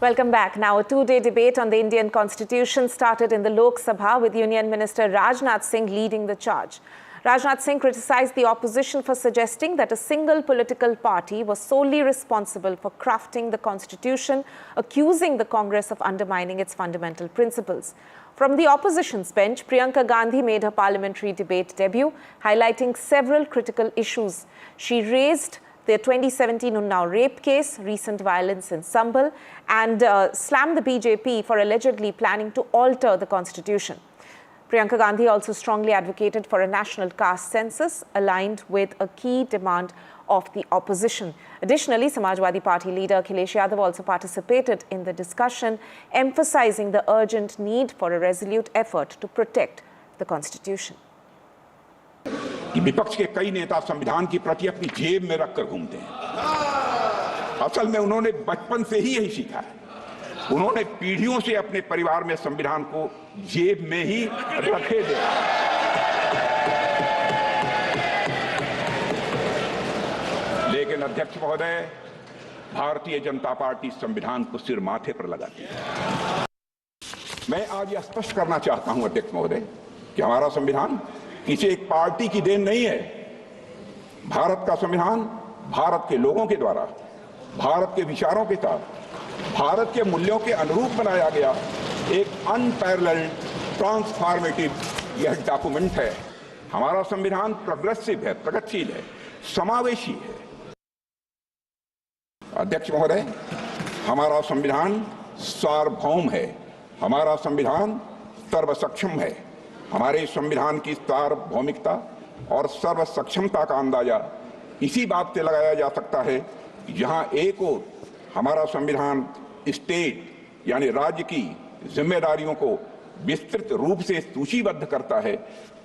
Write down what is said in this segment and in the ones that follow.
Welcome back. Now, a two-day debate on the Indian Constitution started in the Lok Sabha with Union Minister Rajnath Singh leading the charge. Rajnath Singh criticized the opposition for suggesting that a single political party was solely responsible for crafting the Constitution, accusing the Congress of undermining its fundamental principles. From the opposition's bench, Priyanka Gandhi made her parliamentary debate debut, highlighting several critical issues. She raised the 2017 Unnao rape case, recent violence in Sambhal, and slammed the BJP for allegedly planning to alter the constitution. Priyanka Gandhi also strongly advocated for a national caste census aligned with a key demand of the opposition. Additionally, Samajwadi Party leader Akhilesh Yadav also participated in the discussion, emphasizing the urgent need for a resolute effort to protect the constitution. विपक्ष के कई नेता संविधान की प्रति अपनी जेब में रखकर घूमते हैं। असल में उन्होंने बचपन से ही यही सीखा है। उन्होंने पीढ़ियों से अपने परिवार में संविधान को जेब में ही रखे देखा। लेकिन अध्यक्ष महोदय, भारतीय जनता पार्टी संविधान को सिर माथे पर लगाती है। मैं आज यह स्पष्ट करना चाहता हूं अध्यक्ष महोदय कि हमारा संविधान किसी एक पार्टी की देन नहीं है। भारत का संविधान भारत के लोगों के द्वारा, भारत के विचारों के साथ, भारत के मूल्यों के अनुरूप बनाया गया एक अनपैरेलल्ड ट्रांसफॉर्मेटिव यह डॉक्यूमेंट है। हमारा संविधान प्रोग्रेसिव है, प्रगतिशील है, समावेशी है। अध्यक्ष महोदय, हमारा संविधान सार्वभौम है, हमारा संविधान सर्वसक्षम है। हमारे संविधान की सार्वभौमिकता और सर्वसक्षमता का अंदाजा इसी बात से लगाया जा सकता है कि जहां एक ओर हमारा संविधान स्टेट यानी राज्य की जिम्मेदारियों को विस्तृत रूप से सूचीबद्ध करता है,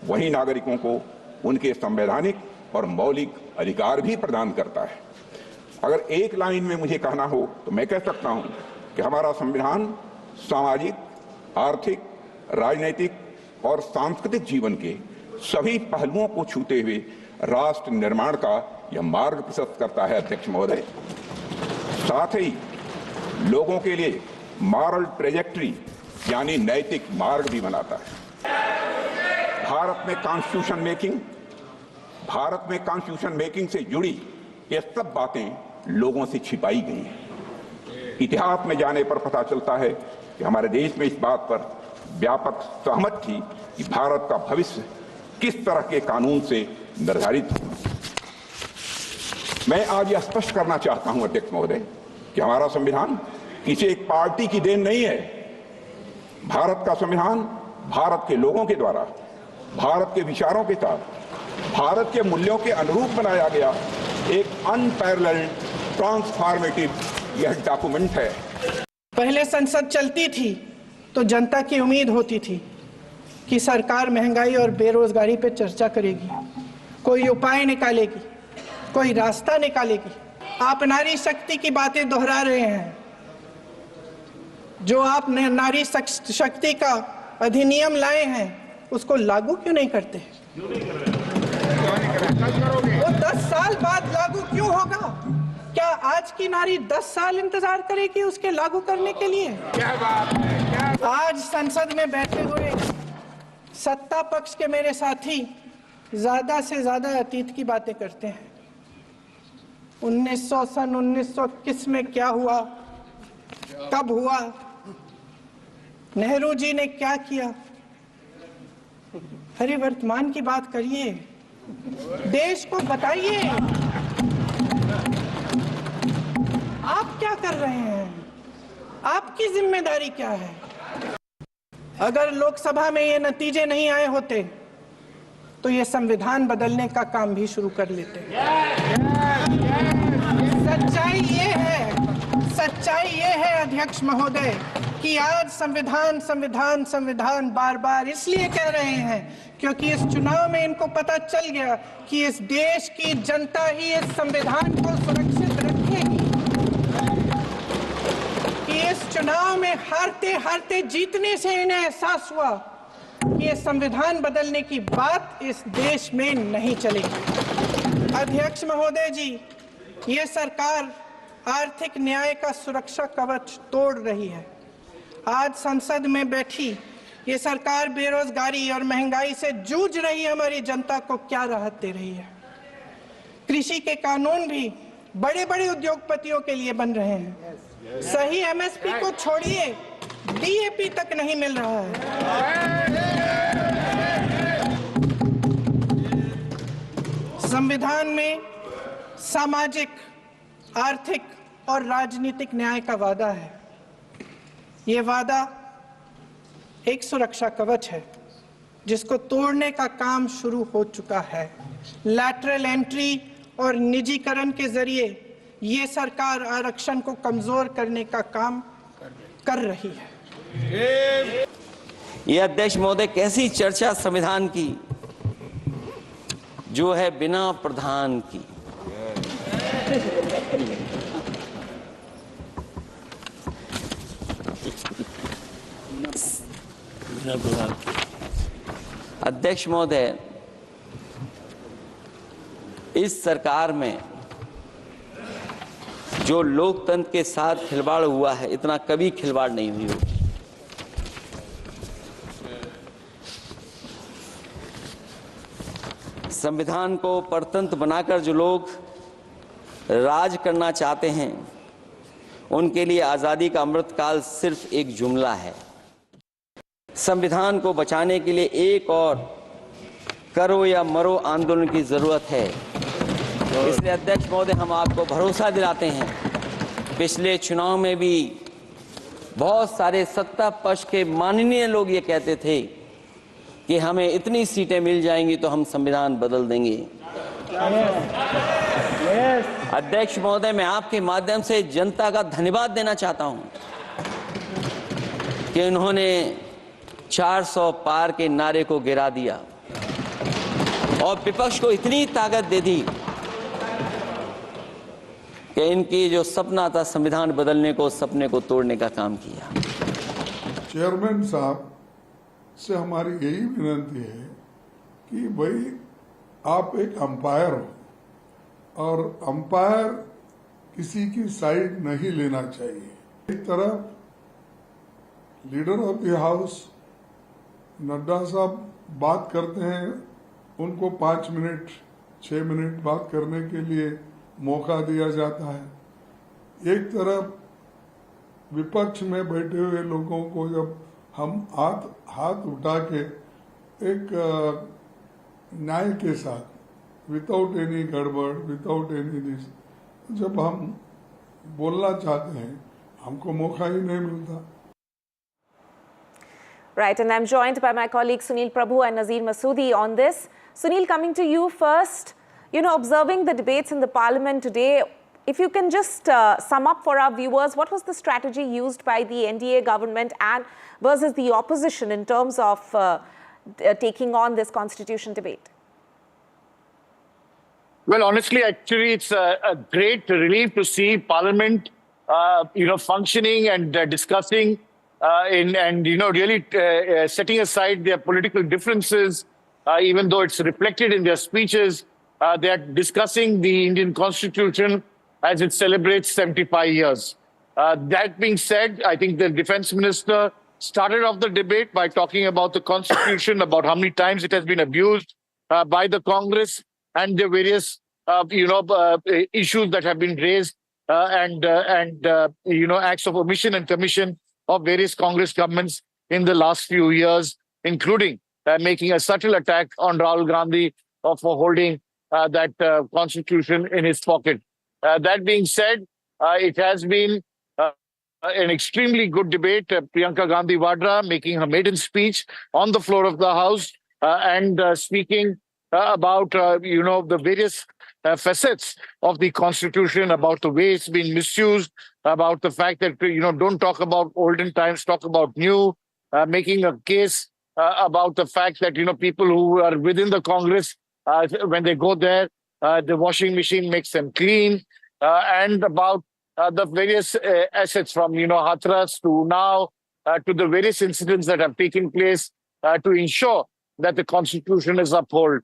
वहीं नागरिकों को उनके संवैधानिक और मौलिक अधिकार भी प्रदान करता है। अगर एक लाइन में मुझे कहना हो तो मैं कह सकता हूं कि हमारा संविधान सामाजिक, आर्थिक, राजनीतिक और सांस्कृतिक जीवन के सभी पहलुओं को छूते हुए राष्ट्र निर्माण का यह मार्ग प्रशस्त करता है अध्यक्ष महोदय। साथ ही लोगों के लिए मॉरल ट्रेजेक्ट्री यानी नैतिक मार्ग भी बनाता है। भारत में कॉन्स्टिट्यूशन मेकिंग से जुड़ी ये सब बातें लोगों से छिपाई गई हैं। इतिहास में जाने पर पता चलता है कि हमारे देश में इस बात पर व्यापक सहमत थी कि भारत का भविष्य किस तरह के कानून से निर्धारित हो। मैं आज यह स्पष्ट करना चाहता हूं अध्यक्ष महोदय कि हमारा संविधान किसी एक पार्टी की देन नहीं है। भारत का संविधान भारत के लोगों के द्वारा, भारत के विचारों के साथ, भारत के मूल्यों के अनुरूप बनाया गया एक अनपैरेलल्ड ट्रांसफॉर्मेटिव यह डॉक्यूमेंट है। पहले संसद चलती थी तो जनता की उम्मीद होती थी कि सरकार महंगाई और बेरोजगारी पर चर्चा करेगी, कोई उपाय निकालेगी, कोई रास्ता निकालेगी। आप नारी शक्ति की बातें दोहरा रहे हैं। जो आप नारी शक्ति का अधिनियम लाए हैं उसको लागू क्यों नहीं करते? वो 10 साल बाद लागू क्यों होगा? क्या आज की नारी 10 साल इंतजार करेगी उसके लागू करने के लिए? क्या बात है? आज संसद में बैठे हुए सत्ता पक्ष के मेरे साथी ज्यादा से ज्यादा अतीत की बातें करते हैं। 1921 में क्या हुआ, कब हुआ, नेहरू जी ने क्या किया। अरे वर्तमान की बात करिए, देश को बताइए आप क्या कर रहे हैं, आपकी जिम्मेदारी क्या है। अगर लोकसभा में ये नतीजे नहीं आए होते तो ये संविधान बदलने का काम भी शुरू कर लेते। सच्चाई ये है अध्यक्ष महोदय कि आज संविधान बार बार इसलिए कह रहे हैं क्योंकि इस चुनाव में इनको पता चल गया कि इस देश की जनता ही इस संविधान को सुरक्षित रखेगी। इस चुनाव में हारते हारते जीतने से इन्हें एहसास हुआ कि ये संविधान बदलने की बात इस देश में नहीं चलेगी। अध्यक्ष महोदय जी, ये सरकार आर्थिक न्याय का सुरक्षा कवच तोड़ रही है। आज संसद में बैठी ये सरकार बेरोजगारी और महंगाई से जूझ रही हमारी जनता को क्या राहत दे रही है। कृषि के कानून भी बड़े बड़े उद्योगपतियों के लिए बन रहे हैं। सही एमएसपी को छोड़िए, डीएपी तक नहीं मिल रहा है। संविधान में सामाजिक, आर्थिक और राजनीतिक न्याय का वादा है। ये वादा एक सुरक्षा कवच है जिसको तोड़ने का काम शुरू हो चुका है। लैटरल एंट्री और निजीकरण के जरिए ये सरकार आरक्षण को कमजोर करने का काम कर रही है। ये अध्यक्ष महोदय कैसी चर्चा संविधान की जो है बिना प्रधान की। अध्यक्ष महोदय, इस सरकार में जो लोकतंत्र के साथ खिलवाड़ हुआ है, इतना कभी खिलवाड़ नहीं हुई होगी। संविधान को परतंत्र बनाकर जो लोग राज करना चाहते हैं, उनके लिए आज़ादी का अमृतकाल सिर्फ एक जुमला है। संविधान को बचाने के लिए एक और करो या मरो आंदोलन की जरूरत है। इसलिए अध्यक्ष महोदय, हम आपको भरोसा दिलाते हैं, पिछले चुनाव में भी बहुत सारे सत्ता पक्ष के माननीय लोग ये कहते थे कि हमें इतनी सीटें मिल जाएंगी तो हम संविधान बदल देंगे। अध्यक्ष महोदय, मैं आपके माध्यम से जनता का धन्यवाद देना चाहता हूं कि उन्होंने 400 पार के नारे को गिरा दिया और विपक्ष को इतनी ताकत दे दी कि इनकी जो सपना था संविधान बदलने को, सपने को तोड़ने का काम किया। चेयरमैन साहब से हमारी यही विनती है कि भाई आप एक अंपायर हो और अंपायर किसी की साइड नहीं लेना चाहिए। एक तरफ leader of the house Nadda साहब बात करते हैं, उनको 5 मिनट 6 मिनट बात करने के लिए मौका दिया जाता है। एक तरफ विपक्ष में बैठे हुए लोगों को जब हम हाथ उठा के एक न्याय के साथ, विदाउट एनी गड़बड़, विदाउट एनी दिस, जब हम बोलना चाहते हैं, हमको मौका ही नहीं मिलता। Right, and I'm joined by my colleagues Sunil Prabhu and Nazir Masoodi on this. Sunil, coming to you first, observing the debates in the parliament today, if you can just sum up for our viewers, what was the strategy used by the NDA government and versus the opposition in terms of taking on this constitution debate? Well, honestly, actually, it's a great relief to see Parliament, functioning and discussing really setting aside their political differences, even though it's reflected in their speeches. They are discussing the Indian Constitution as it celebrates 75 years. That being said, I think the Defense Minister started off the debate by talking about the Constitution, about how many times it has been abused by the Congress, and the various issues that have been raised and acts of omission and commission of various Congress governments in the last few years, including making a subtle attack on Rahul Gandhi for holding that Constitution in his pocket. That being said, it has been an extremely good debate. Priyanka Gandhi Vadra making her maiden speech on the floor of the House and speaking about the various facets of the Constitution, about the way it's been misused, about the fact that don't talk about olden times, talk about new, making a case about the fact that people who are within the Congress, when they go there, the washing machine makes them clean, and about the various assets from Hathras to now to the various incidents that have taken place to ensure that the Constitution is upheld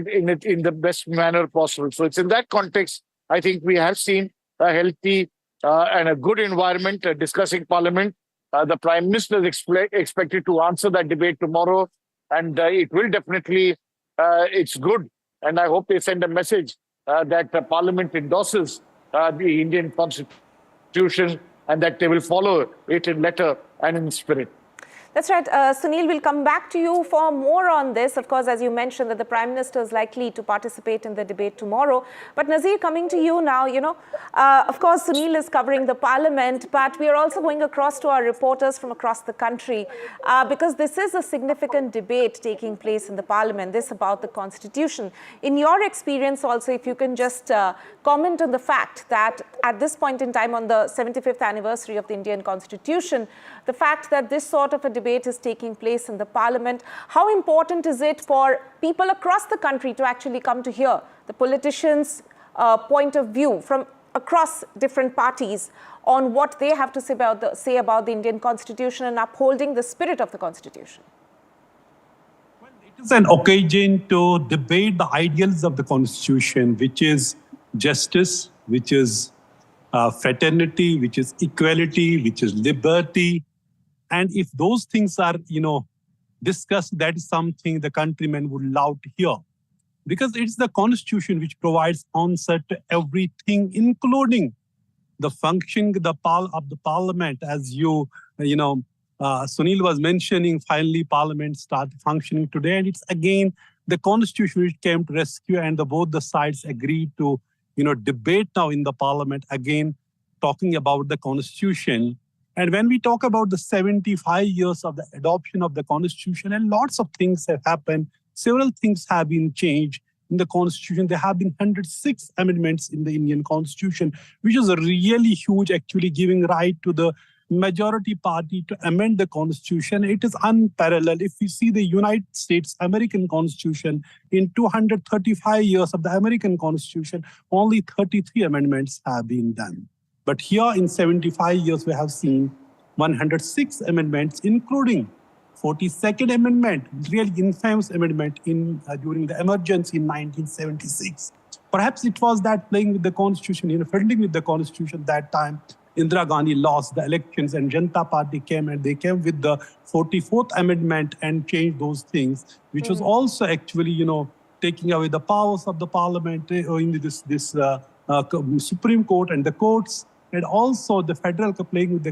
in the best manner possible. So it's in that context, I think we have seen a healthy and a good environment discussing Parliament. The Prime Minister is expected to answer that debate tomorrow, and it will definitely, it's good. And I hope they send a message that Parliament endorses the Indian Constitution and that they will follow it in letter and in spirit. That's right. Sunil, we'll come back to you for more on this. Of course, as you mentioned, that the Prime Minister is likely to participate in the debate tomorrow. But Nazir, coming to you now, of course, Sunil is covering the Parliament, but we are also going across to our reporters from across the country because this is a significant debate taking place in the Parliament, this about the Constitution. In your experience also, if you can just comment on the fact that at this point in time, on the 75th anniversary of the Indian Constitution, the fact that this sort of a debate is taking place in the Parliament, how important is it for people across the country to actually come to hear the politicians' point of view from across different parties on what they have to say about the Indian Constitution and upholding the spirit of the Constitution? Well, it is an occasion to debate the ideals of the Constitution, which is justice, which is fraternity, which is equality, which is liberty. And if those things are, discussed, that is something the countrymen would love to hear. Because it's the Constitution which provides answer to everything, including the functioning of the Parliament. As Sunil was mentioning, finally Parliament started functioning today. And it's again the Constitution which came to rescue, and both the sides agreed to, debate now in the Parliament, again, talking about the Constitution. And when we talk about the 75 years of the adoption of the Constitution, and lots of things have happened, several things have been changed in the Constitution. There have been 106 amendments in the Indian Constitution, which is a really huge, actually giving right to the majority party to amend the Constitution. It is unparalleled. If we see the United States American Constitution, in 235 years of the American Constitution, only 33 amendments have been done. But here in 75 years, we have seen 106 amendments, including 42nd Amendment, really infamous amendment during the emergency in 1976. Perhaps it was that playing with the Constitution, fiddling with the Constitution that time, Indira Gandhi lost the elections and Janata Party came, and they came with the 44th Amendment and changed those things, which was also actually, taking away the powers of the Parliament in this Supreme Court and the courts. And also the federal playing with the,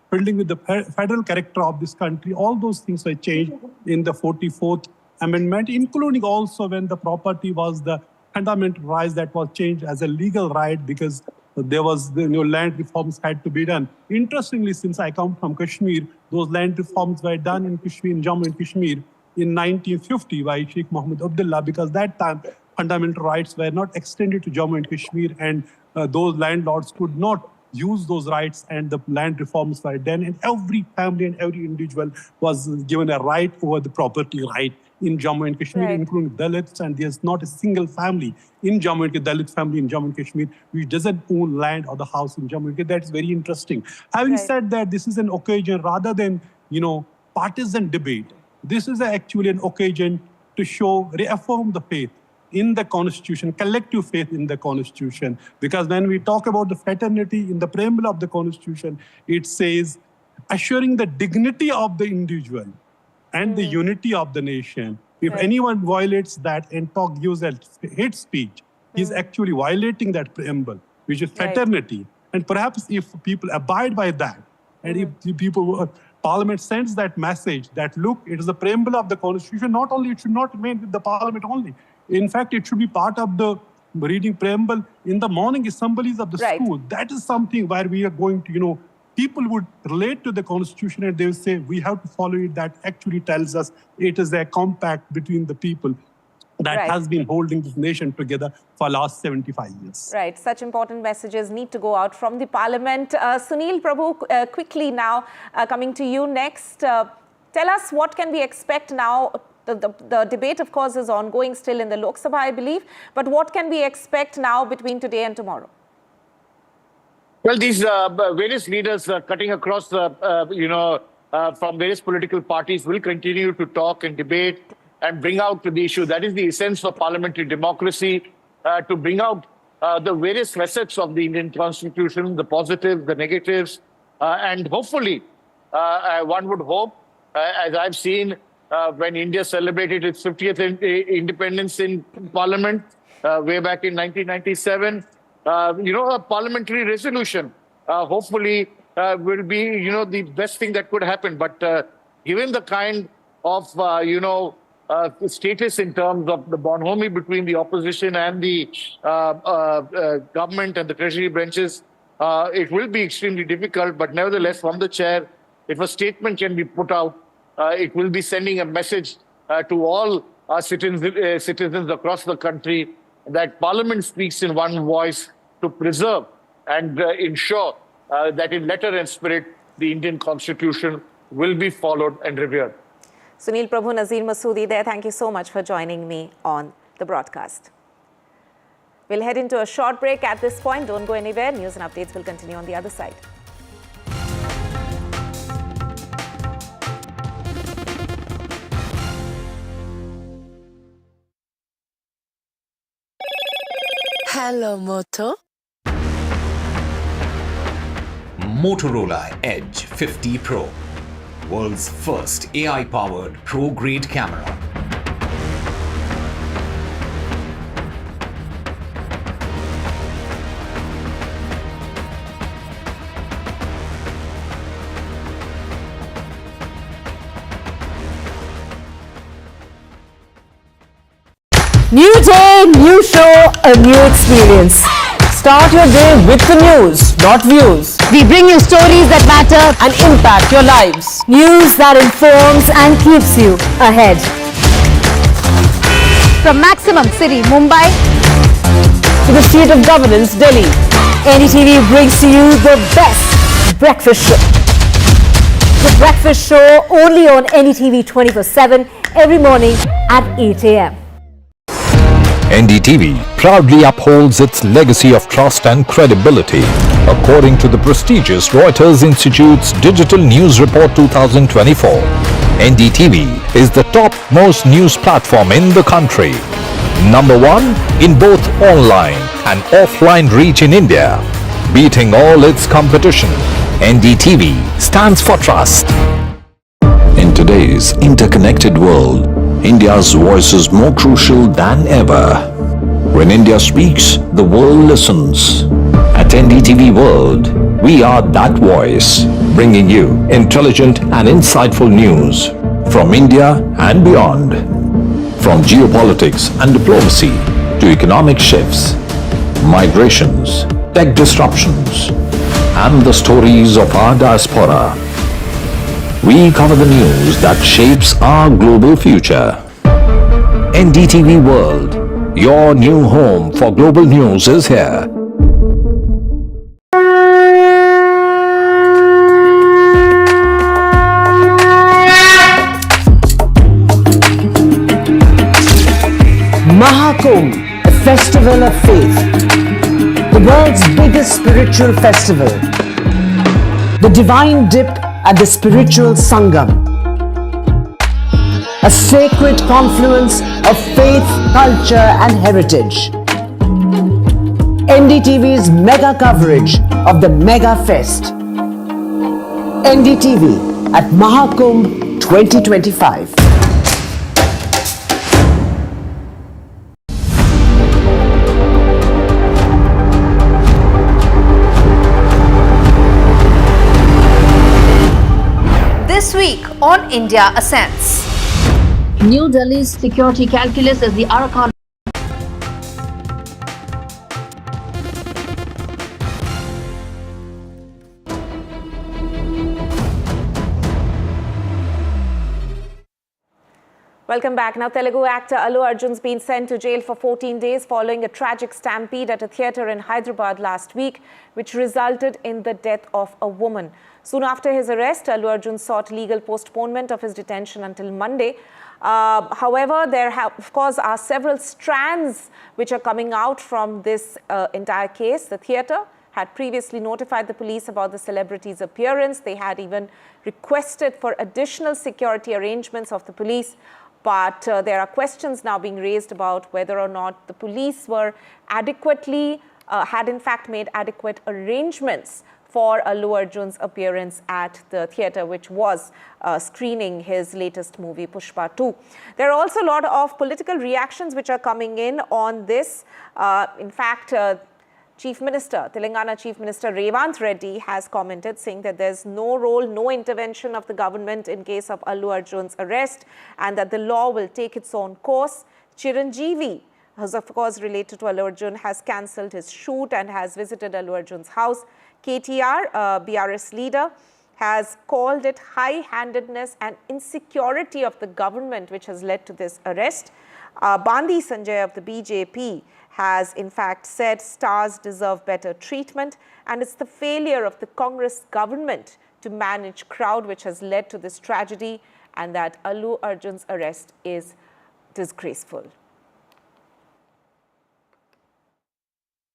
building with the federal character of this country. All those things were changed in the 44th Amendment, including also when the property was the fundamental right that was changed as a legal right, because there was the land reforms had to be done. Interestingly, since I come from Kashmir, those land reforms were done in Kashmir, in Jammu and Kashmir, in 1950 by Sheikh Mohammed Abdullah, because that time fundamental rights were not extended to Jammu and Kashmir, and those landlords could not use those rights, and the land reforms were done, and every family and every individual was given a right over the property right in Jammu and Kashmir, right, including Dalits, and there's not a single family in Jammu and Dalit family in Jammu and Kashmir which doesn't own land or the house in Jammu and Kashmir. That's very interesting. Having said that, this is an occasion rather than, partisan debate. This is actually an occasion to reaffirm the faith in the Constitution, collective faith in the Constitution. Because when we talk about the fraternity in the preamble of the Constitution, it says, assuring the dignity of the individual and the unity of the nation. If anyone violates that and gives a hate speech, he's actually violating that preamble, which is fraternity. And perhaps if people abide by that, and if the Parliament sends that message that, look, it is the preamble of the Constitution, not only it should not remain with the Parliament only. In fact, it should be part of the reading preamble in the morning assemblies of the school. That is something where we are going to, people would relate to the Constitution and they will say, we have to follow it. That actually tells us it is a compact between the people that has been holding this nation together for the last 75 years. Right. Such important messages need to go out from the Parliament. Sunil Prabhu, quickly now, coming to you next. Tell us what can we expect now. The debate, of course, is ongoing still in the Lok Sabha, I believe. But what can we expect now between today and tomorrow? Well, these various leaders cutting across, from various political parties will continue to talk and debate and bring out the issue. That is the essence of parliamentary democracy, to bring out the various facets of the Indian Constitution, the positives, the negatives, and hopefully, one would hope, as I've seen when India celebrated its 50th independence in Parliament way back in 1997, a parliamentary resolution hopefully will be, the best thing that could happen. But given the kind of, status in terms of the bonhomie between the opposition and the government and the treasury branches, it will be extremely difficult. But nevertheless, from the chair, if a statement can be put out, it will be sending a message to all our citizens across the country that Parliament speaks in one voice to preserve and ensure that in letter and spirit, the Indian Constitution will be followed and revered. Sunil Prabhu, Nazir Masoodi there. Thank you so much for joining me on the broadcast. We'll head into a short break at this point. Don't go anywhere. News and updates will continue on the other side. Hello, Moto. Motorola Edge 50 Pro, world's first AI-powered pro-grade camera. New day, new show, a new experience. Start your day with the news, not views. We bring you stories that matter and impact your lives. News that informs and keeps you ahead. From Maximum City, Mumbai, to the seat of governance, Delhi, NDTV brings to you the best breakfast show. The breakfast show only on NDTV 24/7 every morning at 8 a.m. NDTV proudly upholds its legacy of trust and credibility. According to the prestigious Reuters Institute's Digital News Report 2024, NDTV is the top-most news platform in the country. Number one in both online and offline reach in India. Beating all its competition, NDTV stands for trust. In today's interconnected world, India's voice is more crucial than ever. When India speaks, the world listens. At NDTV World, we are that voice, bringing you intelligent and insightful news from India and beyond. From geopolitics and diplomacy to economic shifts, migrations, tech disruptions, and the stories of our diaspora. We cover the news that shapes our global future. NDTV World, your new home for global news is here. Mahakumbh, a festival of faith. The world's biggest spiritual festival. The divine dip at the spiritual Sangam. A sacred confluence of faith, culture and heritage. NDTV's mega coverage of the Mega Fest. NDTV at Mahakumbh 2025. This week on India Ascends. New Delhi's security calculus as the Arakan. Welcome back. Now, Telugu actor Allu Arjun's been sent to jail for 14 days following a tragic stampede at a theatre in Hyderabad last week, which resulted in the death of a woman. Soon after his arrest, Allu Arjun sought legal postponement of his detention until Monday. However, there of course are several strands which are coming out from this entire case. The theatre had previously notified the police about the celebrity's appearance. They had even requested for additional security arrangements of the police. But there are questions now being raised about whether or not the police were adequately had in fact made adequate arrangements for Allu Arjun's appearance at the theatre, which was screening his latest movie, Pushpa 2. There are also a lot of political reactions which are coming in on this. In fact, Telangana Chief Minister Revant Reddy has commented, saying that there's no role, no intervention of the government in case of Allu Arjun's arrest, and that the law will take its own course. Chiranjeevi, who's of course related to Allu Arjun, has cancelled his shoot and has visited Allu Arjun's house. KTR, BRS leader, has called it high-handedness and insecurity of the government which has led to this arrest. Bandi Sanjay of the BJP has in fact said stars deserve better treatment, and it's the failure of the Congress government to manage crowd which has led to this tragedy, and that Allu Arjun's arrest is disgraceful.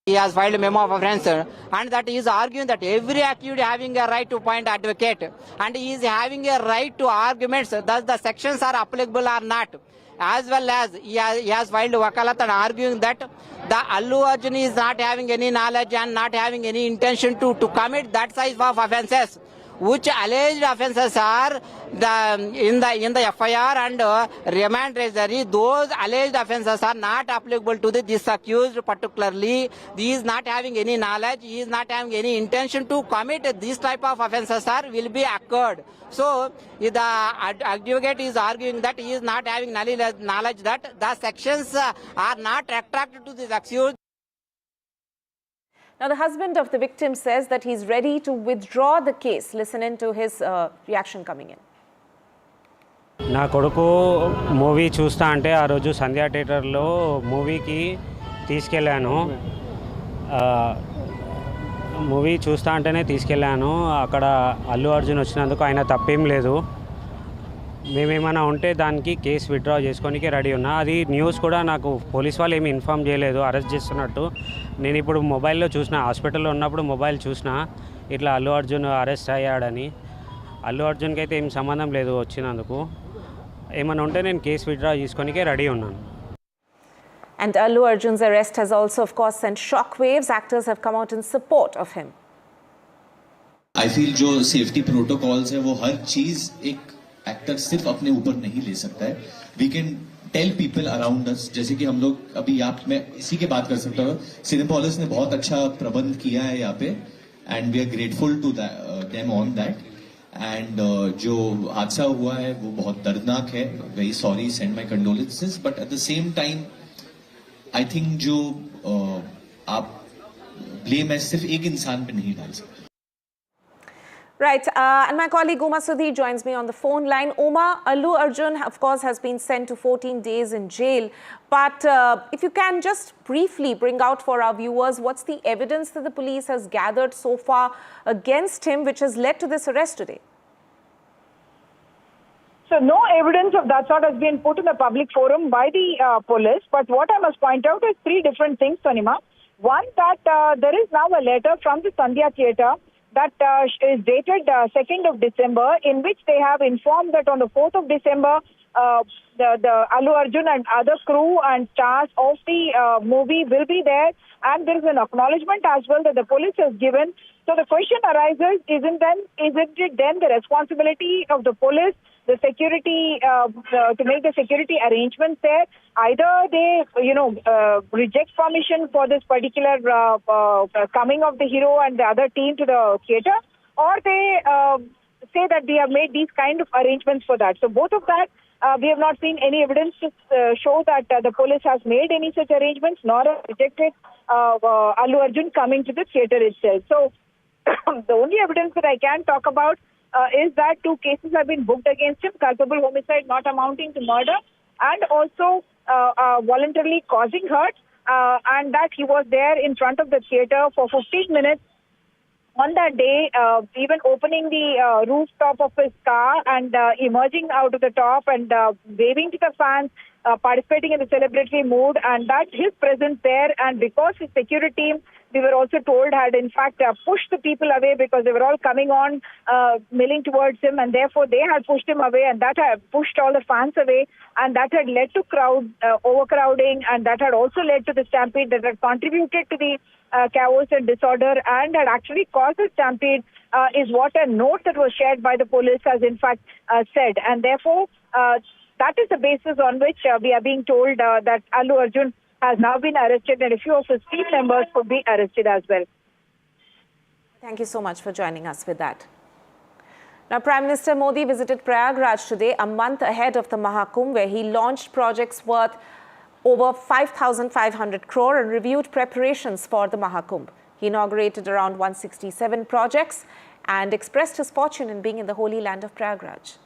He has filed a memo of offence, and that he is arguing that every accused having a right to appoint advocate, and he is having a right to arguments, thus the sections are applicable or not. As well as he has filed wakalat and arguing that the Allu Arjun is not having any knowledge and not having any intention to commit that size of offences, which alleged offences are in the FIR and remand treasury. Those alleged offences are not applicable to this accused particularly. He is not having any knowledge, he is not having any intention to commit this type of offences will be occurred. So the advocate is arguing that he is not having knowledge that the sections are not attracted to this accused. Now, the husband of the victim says that he's ready to withdraw the case. Listen in to his reaction coming in. నా కొడుకు movie చూస్తా అంటే ఆ రోజు సంధ్యా థియేటర్లో మూవీకి తీసుకెళ్ళాను. Movie చూస్తా అంటేనే తీసుకెళ్ళాను. అక్కడ అల్లు అర్జున్ వచ్చినందుకు ఆయన తప్పేం లేదు. మేమేమైనా ఉంటే దానికి కేసు విత్డ్రా చేసుకోనికి రెడీ ఉన్నా. అది న్యూస్ కూడా నాకు పోలీస్ వాళ్ళు ఏమి ఇన్ఫామ్ చేయలేదు అరెస్ట్ చేస్తున్నట్టు. నేను ఇప్పుడు మొబైల్లో చూసిన, హాస్పిటల్లో ఉన్నప్పుడు మొబైల్ చూసిన ఇట్లా అల్లు అర్జున్ అరెస్ట్ అయ్యాడని. అల్లు అర్జున్కి అయితే ఏం సంబంధం లేదు వచ్చినందుకు. ఏమైనా ఉంటే నేను కేసు విత్డ్రా చేసుకోనికే రెడీ ఉన్నాను. And Allu Arjun's arrest has also, of course, sent shockwaves. Actors have come out in support of him. I feel जो सेफ्टी प्रोटोकॉल्स है वो हर चीज़ एक एक्टर सिर्फ अपने ऊपर नहीं ले सकता है. We can tell people around us, जैसे कि हम लोग अभी मैं इसी के बात कर सकता हूँ. सिनेपोलिस ने बहुत अच्छा प्रबंध किया है यहाँ पे, and we are grateful to them on that. And जो हादसा हुआ है वो बहुत दर्दनाक है. Very sorry, send my condolences. But at the same time, I think जो आप blame है सिर्फ एक इंसान पे नहीं डाल सकते. Right, and my colleague Uma Sudhi joins me on the phone line. Uma, Allu Arjun, of course, has been sent to 14 days in jail. But if you can just briefly bring out for our viewers, what's the evidence that the police has gathered so far against him, which has led to this arrest today? So no evidence of that sort has been put in the public forum by the police. But what I must point out is three different things, Sonima. One, that there is now a letter from the Sandhya Theatre that is dated 2nd of December, in which they have informed that on the 4th of December, the Allu Arjun and other crew and stars of the movie will be there, and there is an acknowledgement as well that the police has given. So the question arises, isn't it then the responsibility of the police, the security, to make the security arrangements there? Either they, reject permission for this particular coming of the hero and the other team to the theatre, or they say that they have made these kind of arrangements for that. So both of that, we have not seen any evidence to show that the police has made any such arrangements, nor have rejected Allu Arjun coming to the theatre itself. So the only evidence that I can talk about is that 2 cases have been booked against him: culpable homicide not amounting to murder, and also voluntarily causing hurt, and that he was there in front of the theatre for 15 minutes on that day, even opening the rooftop of his car and emerging out of the top and waving to the fans, participating in the celebratory mood, and that his presence there, and because his security team, we were also told had in fact pushed the people away because they were all coming on, milling towards him, and therefore they had pushed him away, and that had pushed all the fans away, and that had led to overcrowding, and that had also led to the stampede that had contributed to the chaos and disorder and had actually caused the stampede, is what a note that was shared by the police has in fact said. And therefore, that is the basis on which we are being told that Allu Arjun has now been arrested, and a few of his team members could be arrested as well. Thank you so much for joining us with that. Now, Prime Minister Modi visited Prayagraj today, a month ahead of the Mahakumbh, where he launched projects worth over 5,500 crore and reviewed preparations for the Mahakumbh. He inaugurated around 167 projects and expressed his fortune in being in the holy land of Prayagraj.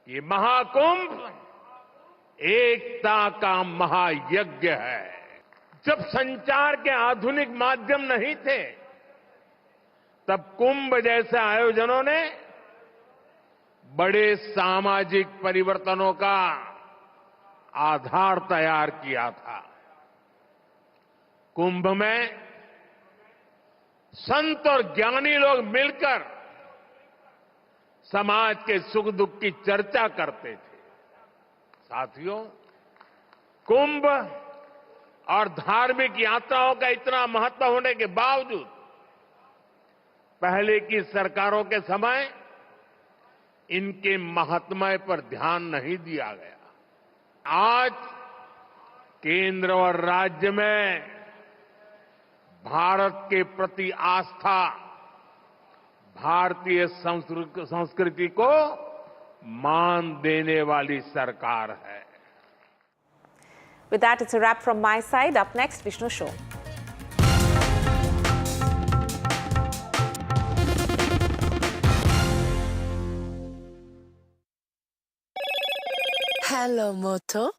ये महाकुंभ एकता का महायज्ञ है। जब संचार के आधुनिक माध्यम नहीं थे, तब कुंभ जैसे आयोजनों ने बड़े सामाजिक परिवर्तनों का आधार तैयार किया था। कुंभ में संत और ज्ञानी लोग मिलकर समाज के सुख दुख की चर्चा करते थे। साथियों, कुंभ और धार्मिक यात्राओं का इतना महत्व होने के बावजूद पहले की सरकारों के समय इनके महात्म्य पर ध्यान नहीं दिया गया। आज केंद्र और राज्य में भारत के प्रति आस्था, भारतीय संस्कृति को मान देने वाली सरकार है। With that, it's a wrap from my side. Up next, Vishnu Show. Hello, Moto.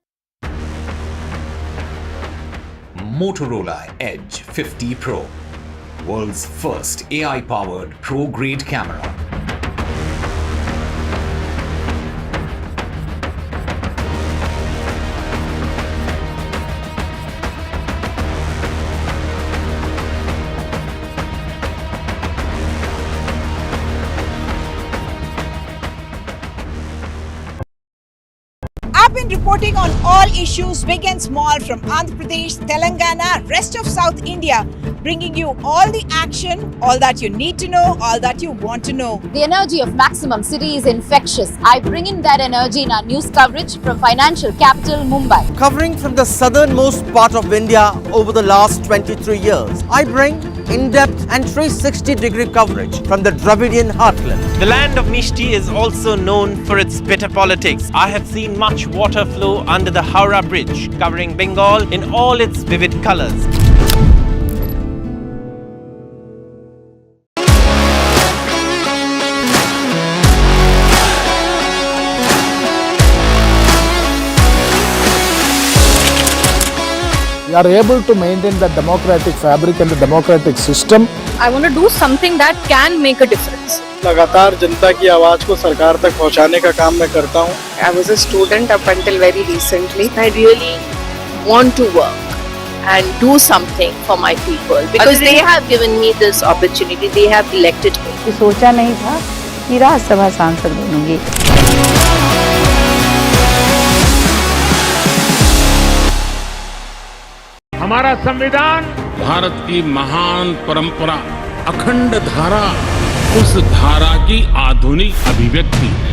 Motorola Edge 50 Pro, world's first AI-powered pro-grade camera. I've been reporting on all issues big and small from Andhra Pradesh, Telangana, rest of South India, bringing you all the action, all that you need to know, all that you want to know. The energy of Maximum City is infectious. I bring in that energy in our news coverage from financial capital Mumbai. Covering from the southernmost part of India over the last 23 years, I bring in-depth and 360-degree coverage from the Dravidian heartland. The land of Mishti is also known for its bitter politics. I have seen much water flow under the Howrah Bridge, covering Bengal in all its vivid colors. We are able to maintain the democratic fabric and the democratic system. I want to do something that can make a difference. लगातार जनता की आवाज को सरकार तक पहुंचाने का काम मैं करता हूं। I was a student up until very recently. I really want to work and do something for my people because they have given me this opportunity. They have elected me. सोचा नहीं था कि राज्यसभा सांसद बनूंगी। हमारा संविधान भारत की महान परंपरा, अखंड धारा, उस धारा की आधुनिक अभिव्यक्ति है।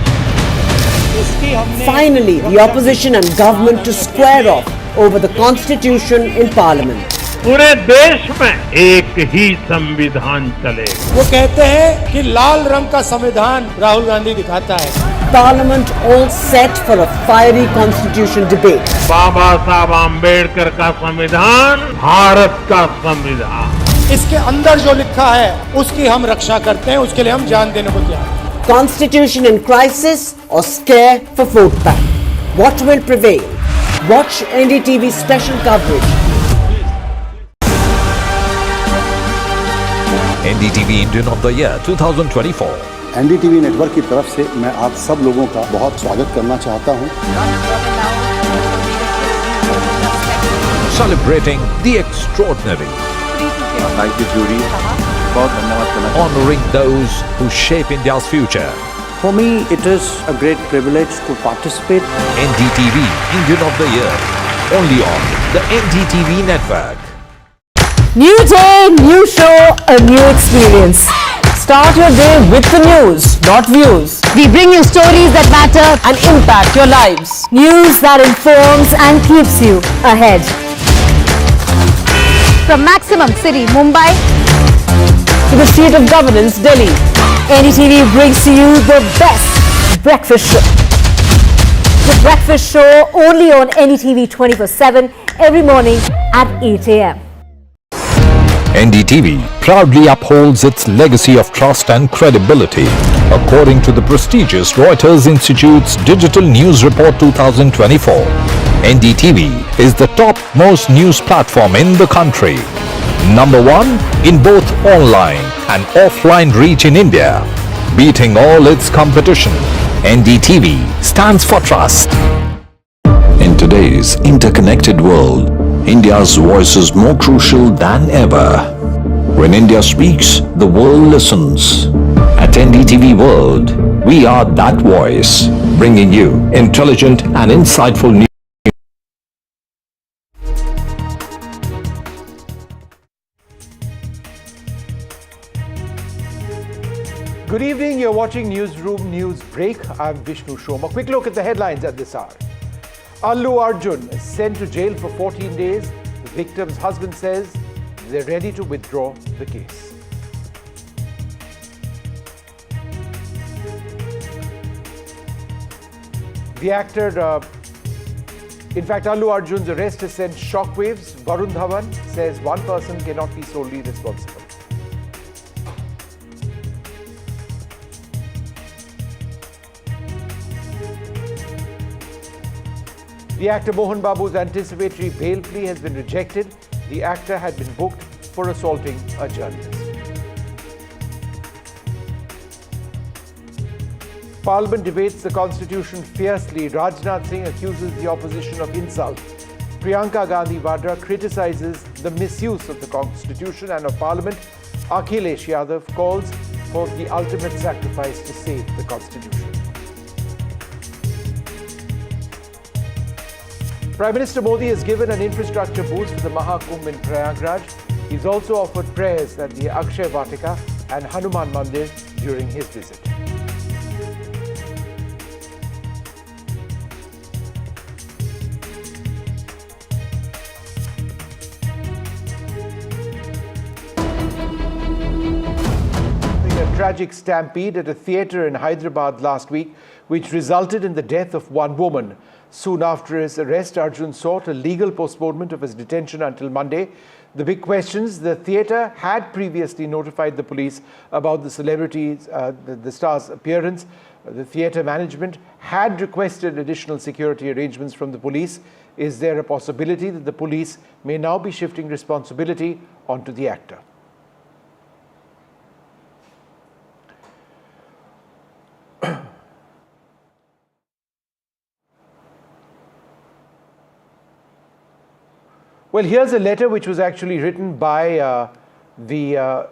Finally, the opposition and government to square off over the constitution in parliament. पूरे देश में एक ही संविधान चलेगा। वो कहते हैं कि लाल रंग का संविधान राहुल गांधी दिखाता है। Parliament all set for a fiery constitution debate. बाबा साहब आम्बेडकर का संविधान भारत का संविधान। इसके अंदर जो लिखा है उसकी हम रक्षा करते हैं, उसके लिए हम जान देने को तैयार हैं। Constitution in crisis or scare for vote bank? What will prevail? Watch NDTV special coverage. NDTV Indian of the Year 2024. NDTV network की तरफ से मैं आप सब लोगों का बहुत स्वागत करना चाहता हूं। celebrating the extraordinary, honoring those who shape India's future. For me, it is a great privilege to participate. NDTV Indian of the Year, only on the NDTV network. New day, new show, a new experience. Start your day with the news, not views. We bring you stories that matter and impact your lives. News that informs and keeps you ahead. From Maximum City, Mumbai, to the seat of governance, Delhi, NDTV brings to you the best breakfast show. The breakfast show only on NDTV 24/7 every morning at 8 a.m. NDTV proudly upholds its legacy of trust and credibility. According to the prestigious Reuters Institute's Digital News Report 2024, NDTV is the top-most news platform in the country. Number one in both online and offline reach in India. Beating all its competition, NDTV stands for trust. In today's interconnected world, India's voice is more crucial than ever. When India speaks, the world listens. At NDTV World, we are that voice, bringing you intelligent and insightful news. Good evening, you're watching Newsroom News Break. I'm Vishnu Shom. A quick look at the headlines at this hour. Allu Arjun is sent to jail for 14 days. The victim's husband says they're ready to withdraw the case. The actor, in fact, Allu Arjun's arrest has sent shockwaves. Varun Dhawan says one person cannot be solely responsible. The actor Mohan Babu's anticipatory bail plea has been rejected. The actor had been booked for assaulting a journalist. Parliament debates the constitution fiercely. Rajnath Singh accuses the opposition of insult. Priyanka Gandhi Vadra criticizes the misuse of the constitution and of parliament. Akhilesh Yadav calls for the ultimate sacrifice to save the constitution. Prime Minister Modi has given an infrastructure boost for the Mahakumbh in Prayagraj. He's also offered prayers at the Akshay Vatika and Hanuman Mandir during his visit. A tragic stampede at a theatre in Hyderabad last week, which resulted in the death of one woman. Soon after his arrest, Arjun sought a legal postponement of his detention until Monday. The big questions: the theatre had previously notified the police about the celebrity's, the star's appearance. The theatre management had requested additional security arrangements from the police. Is there a possibility that the police may now be shifting responsibility onto the actor? Well, here's a letter which was actually written by the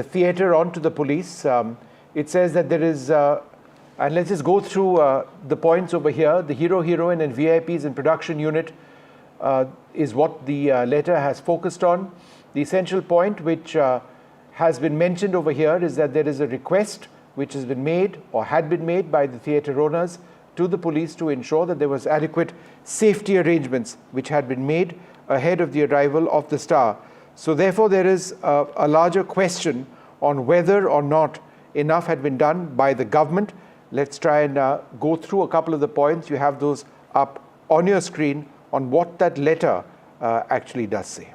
theatre onto the police. It says that there is, and let's just go through the points over here. The hero, heroine and VIPs in production unit is what the letter has focused on. The essential point which has been mentioned over here is that there is a request which has been made or had been made by the theatre owners to the police to ensure that there was adequate safety arrangements which had been made ahead of the arrival of the star. So therefore there is a larger question on whether or not enough had been done by the government. Let's try and go through a couple of the points. You have those up on your screen on what that letter actually does say.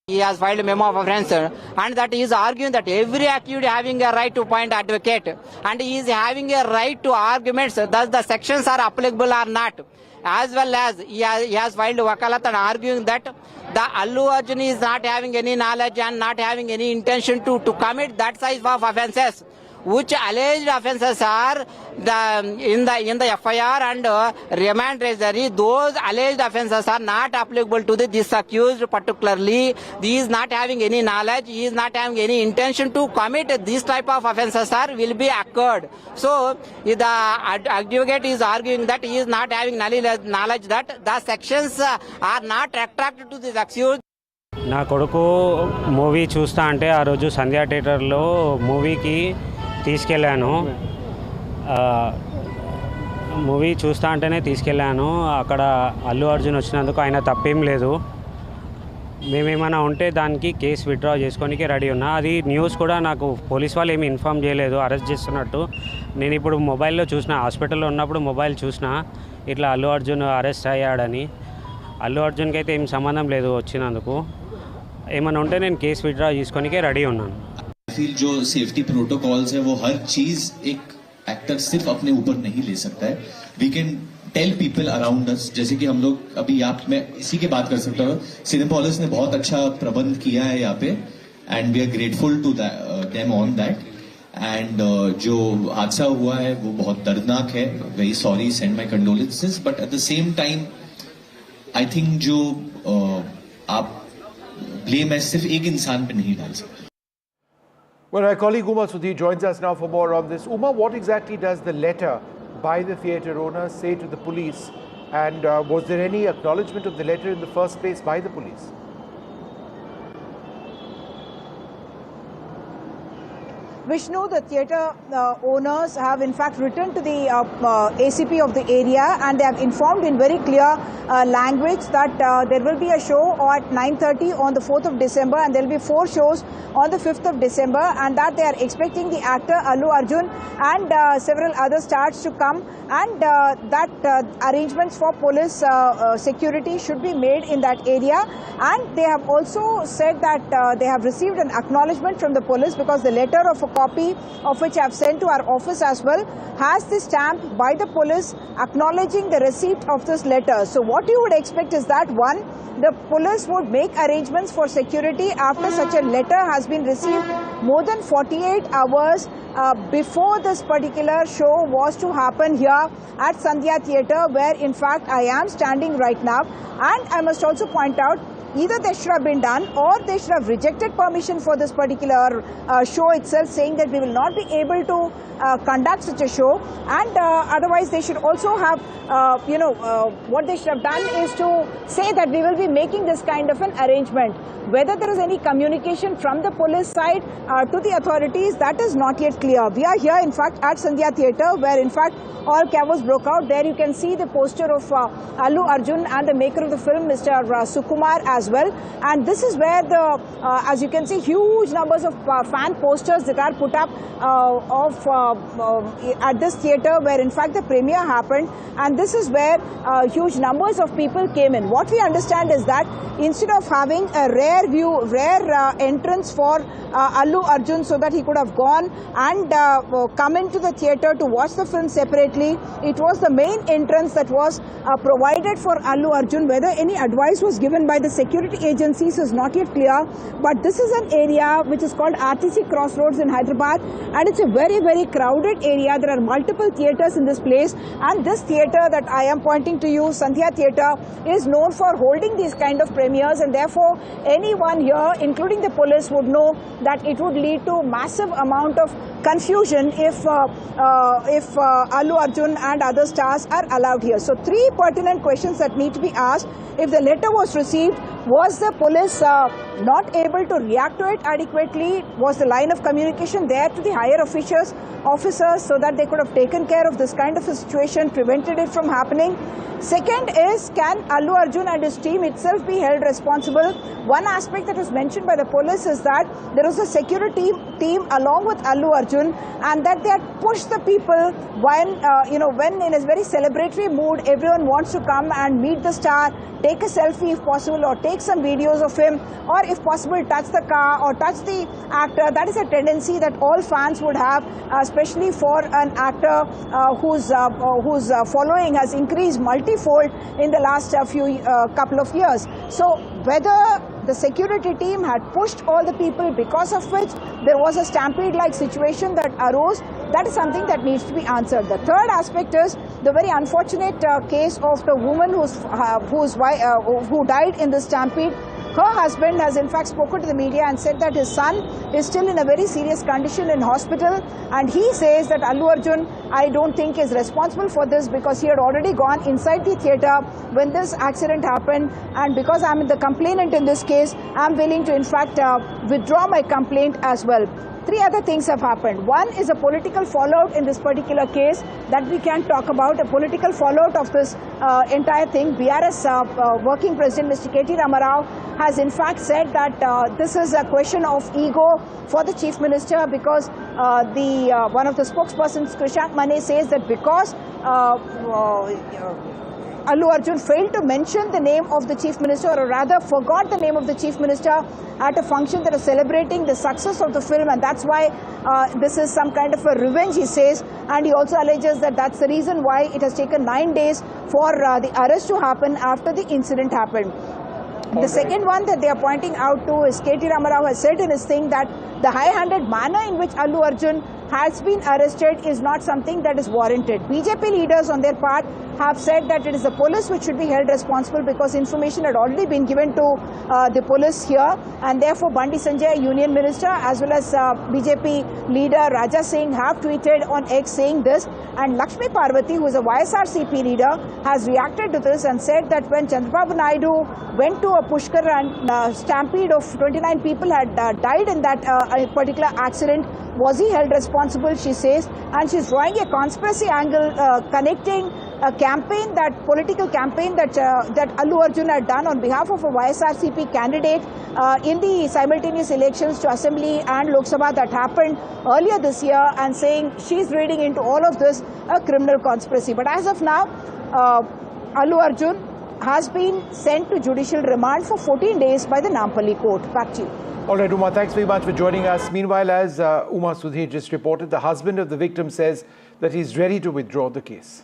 He has filed a memo of offence, and that he is arguing that every accused having a right to appoint advocate, and he is having a right to arguments, thus the sections are applicable or not. As well as he has filed wakalat and arguing that the Allu Arjun is not having any knowledge and not having any intention to commit that size of offences. which alleged offences are in the FIR and remand treasury. Those alleged offences are not applicable to this accused particularly. He is not having any knowledge. He is not having any intention to commit this type of offences will be occurred. So the advocate is arguing that he is not having knowledge that the sections are not retracted to this accused. నా కొడుకు movie చూస్తా అంటే ఆ రోజు సంధ్యా థియేటర్లో మూవీకి తీసుకెళ్ళాను. Movie చూస్తా అంటేనే తీసుకెళ్ళాను. అక్కడ అల్లు అర్జున్ వచ్చినందుకు ఆయన తప్పేం లేదు. మేమేమైనా ఉంటే దానికి కేసు విత్డ్రా చేసుకోనికి రెడీ ఉన్నా. అది న్యూస్ కూడా నాకు పోలీస్ వాళ్ళు ఏమి ఇన్ఫామ్ చేయలేదు అరెస్ట్ చేస్తున్నట్టు. నేను ఇప్పుడు మొబైల్లో చూసిన, హాస్పిటల్లో ఉన్నప్పుడు మొబైల్ చూసిన ఇట్లా అల్లు అర్జున్ అరెస్ట్ అయ్యాడని. అల్లు అర్జున్కి అయితే ఏం సంబంధం లేదు వచ్చినందుకు. ఏమైనా ఉంటే నేను కేసు విత్డ్రా చేసుకోనికే రెడీ ఉన్నాను. आई फील जो सेफ्टी प्रोटोकॉल्स है वो हर चीज एक एक्टर सिर्फ अपने ऊपर नहीं ले सकता है. We can tell people around us, जैसे कि हम लोग अभी मैं इसी की बात कर सकता हूँ. सिनेपोलिस ने बहुत अच्छा प्रबंध किया है यहाँ पे and we are grateful to them on that. And जो हादसा हुआ है वो बहुत दर्दनाक है. Very sorry, send my condolences. But at the same time I think जो आप ब्लेम है सिर्फ एक इंसान पे नहीं डाल सकते. Well, our colleague Uma Sudhi joins us now for more on this. Uma, what exactly does the letter by the theatre owner say to the police? And was there any acknowledgement of the letter in the first place by the police? Vishnu, the theatre owners have in fact written to the ACP of the area, and they have informed in very clear language that there will be a show at 9:30 on the 4th of December, and there will be 4 shows on the 5th of December, and that they are expecting the actor Allu Arjun and several other stars to come, and that arrangements for police security should be made in that area. And they have also said that they have received an acknowledgement from the police, because the letter of a copy of which I have sent to our office as well has the stamp by the police acknowledging the receipt of this letter. So what you would expect is that, one, the police would make arrangements for security after such a letter has been received more than 48 hours before this particular show was to happen here at Sandhya Theatre, where in fact I am standing right now. And I must also point out, either they should have been done, or they should have rejected permission for this particular show itself, saying that we will not be able to conduct such a show. And otherwise they should also have, what they should have done is to say that we will be making this kind of an arrangement. Whether there is any communication from the police side to the authorities, that is not yet clear. We are here in fact at Sandhya Theatre, where in fact all chaos broke out. There you can see the poster of Allu Arjun and the maker of the film, Mr. Sukumar, as well. And this is where as you can see, huge numbers of fan posters that are put up at this theatre, where in fact the premiere happened. And this is where huge numbers of people came in. What we understand is that instead of having a rare entrance for Allu Arjun, so that he could have gone and come into the theatre to watch the film separately, it was the main entrance that was provided for Allu Arjun. Whether any advice was given by the security agencies is not yet clear, but this is an area which is called RTC Crossroads in Hyderabad, and it's a very, very crowded area. There are multiple theatres in this place, and this theatre that I am pointing to you, Sandhya Theatre, is known for holding these kind of premieres, and therefore anyone here, including the police, would know that it would lead to massive amount of confusion if Allu Arjun and other stars are allowed here. So 3 pertinent questions that need to be asked. If the letter was received, was the police not able to react to it adequately? Was the line of communication there to the higher officers so that they could have taken care of this kind of a situation, prevented it from happening? Second is, can Allu Arjun and his team itself be held responsible? One aspect that was mentioned by the police is that there was a security team along with Allu Arjun, and that they had pushed the people when in a very celebratory mood, everyone wants to come and meet the star, take a selfie if possible, or take some videos of him, or if possible touch the car or touch the actor. That is a tendency that all fans would have, especially for an actor whose following has increased multifold in the last couple of years. So whether the security team had pushed all the people, because of which there was a stampede-like situation that arose. That is something that needs to be answered. The third aspect is the very unfortunate case of the woman who died in the stampede. Her husband has in fact spoken to the media and said that his son is still in a very serious condition in hospital, and he says that Allu Arjun, I don't think, is responsible for this because he had already gone inside the theatre when this accident happened, and because I'm the complainant in this case, I'm willing to in fact withdraw my complaint as well. Three other things have happened. One is a political fallout in this particular case that we can talk about, a political fallout of this entire thing. BRS working president Mr. K.T. Ramarao has in fact said that this is a question of ego for the chief minister because one of the spokespersons, Krishank Mane, says that because Allu Arjun failed to mention the name of the chief minister, or rather forgot the name of the chief minister at a function that is celebrating the success of the film, and that's why this is some kind of a revenge, he says. And he also alleges that that's the reason why it has taken 9 days for the arrest to happen after the incident happened. The second one that they are pointing out to is K.T. Ramarao has said in his thing that the high-handed manner in which Allu Arjun has been arrested is not something that is warranted. BJP leaders on their part have said that it is the police which should be held responsible because information had already been given to the police here, and therefore Bandi Sanjay, Union Minister, as well as BJP leader Raja Singh have tweeted on X saying this, and Lakshmi Parvati, who is a YSRCP leader, has reacted to this and said that when Chandrababu Naidu went to a Pushkar and stampede of 29 people had died in that particular accident, was he held responsible, she says, and she's drawing a conspiracy angle connecting a campaign, that political campaign that Allu Arjun had done on behalf of a YSRCP candidate in the simultaneous elections to Assembly and Lok Sabha that happened earlier this year, and saying she's reading into all of this a criminal conspiracy. But as of now, Allu Arjun has been sent to judicial remand for 14 days by the Nampally court. Back to you. All right, Uma, thanks very much for joining us. Meanwhile, as Uma Sudhir just reported, the husband of the victim says that he's ready to withdraw the case.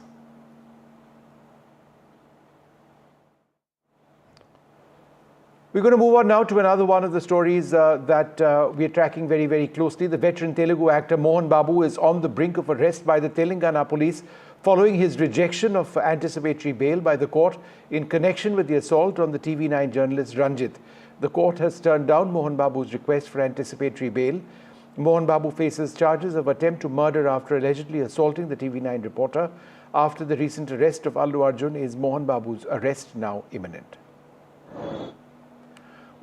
We're going to move on now to another one of the stories that we are tracking very, very closely. The veteran Telugu actor Mohan Babu is on the brink of arrest by the Telangana police following his rejection of anticipatory bail by the court in connection with the assault on the TV9 journalist Ranjit. The court has turned down Mohan Babu's request for anticipatory bail. Mohan Babu faces charges of attempt to murder after allegedly assaulting the TV9 reporter. After the recent arrest of Allu Arjun, is Mohan Babu's arrest now imminent?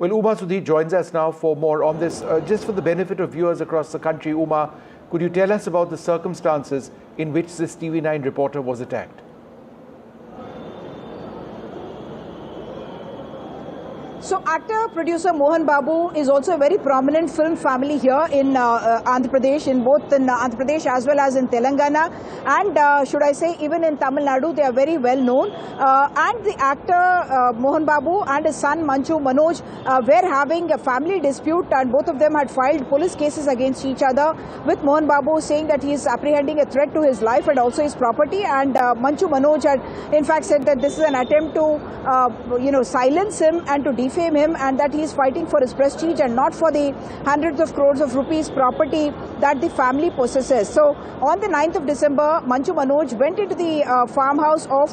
Well, Uma Sudhir joins us now for more on this. Just for the benefit of viewers across the country, Uma, could you tell us about the circumstances in which this TV9 reporter was attacked? So actor-producer Mohan Babu is also a very prominent film family here in Andhra Pradesh, in both in Andhra Pradesh as well as in Telangana, and should I say even in Tamil Nadu they are very well known. And the actor Mohan Babu and his son Manchu Manoj were having a family dispute, and both of them had filed police cases against each other, with Mohan Babu saying that he is apprehending a threat to his life and also his property, and Manchu Manoj had in fact said that this is an attempt to silence him and to defame him, and that he is fighting for his prestige and not for the hundreds of crores of rupees property that the family possesses. So on the 9th of December, Manchu Manoj went into the farmhouse of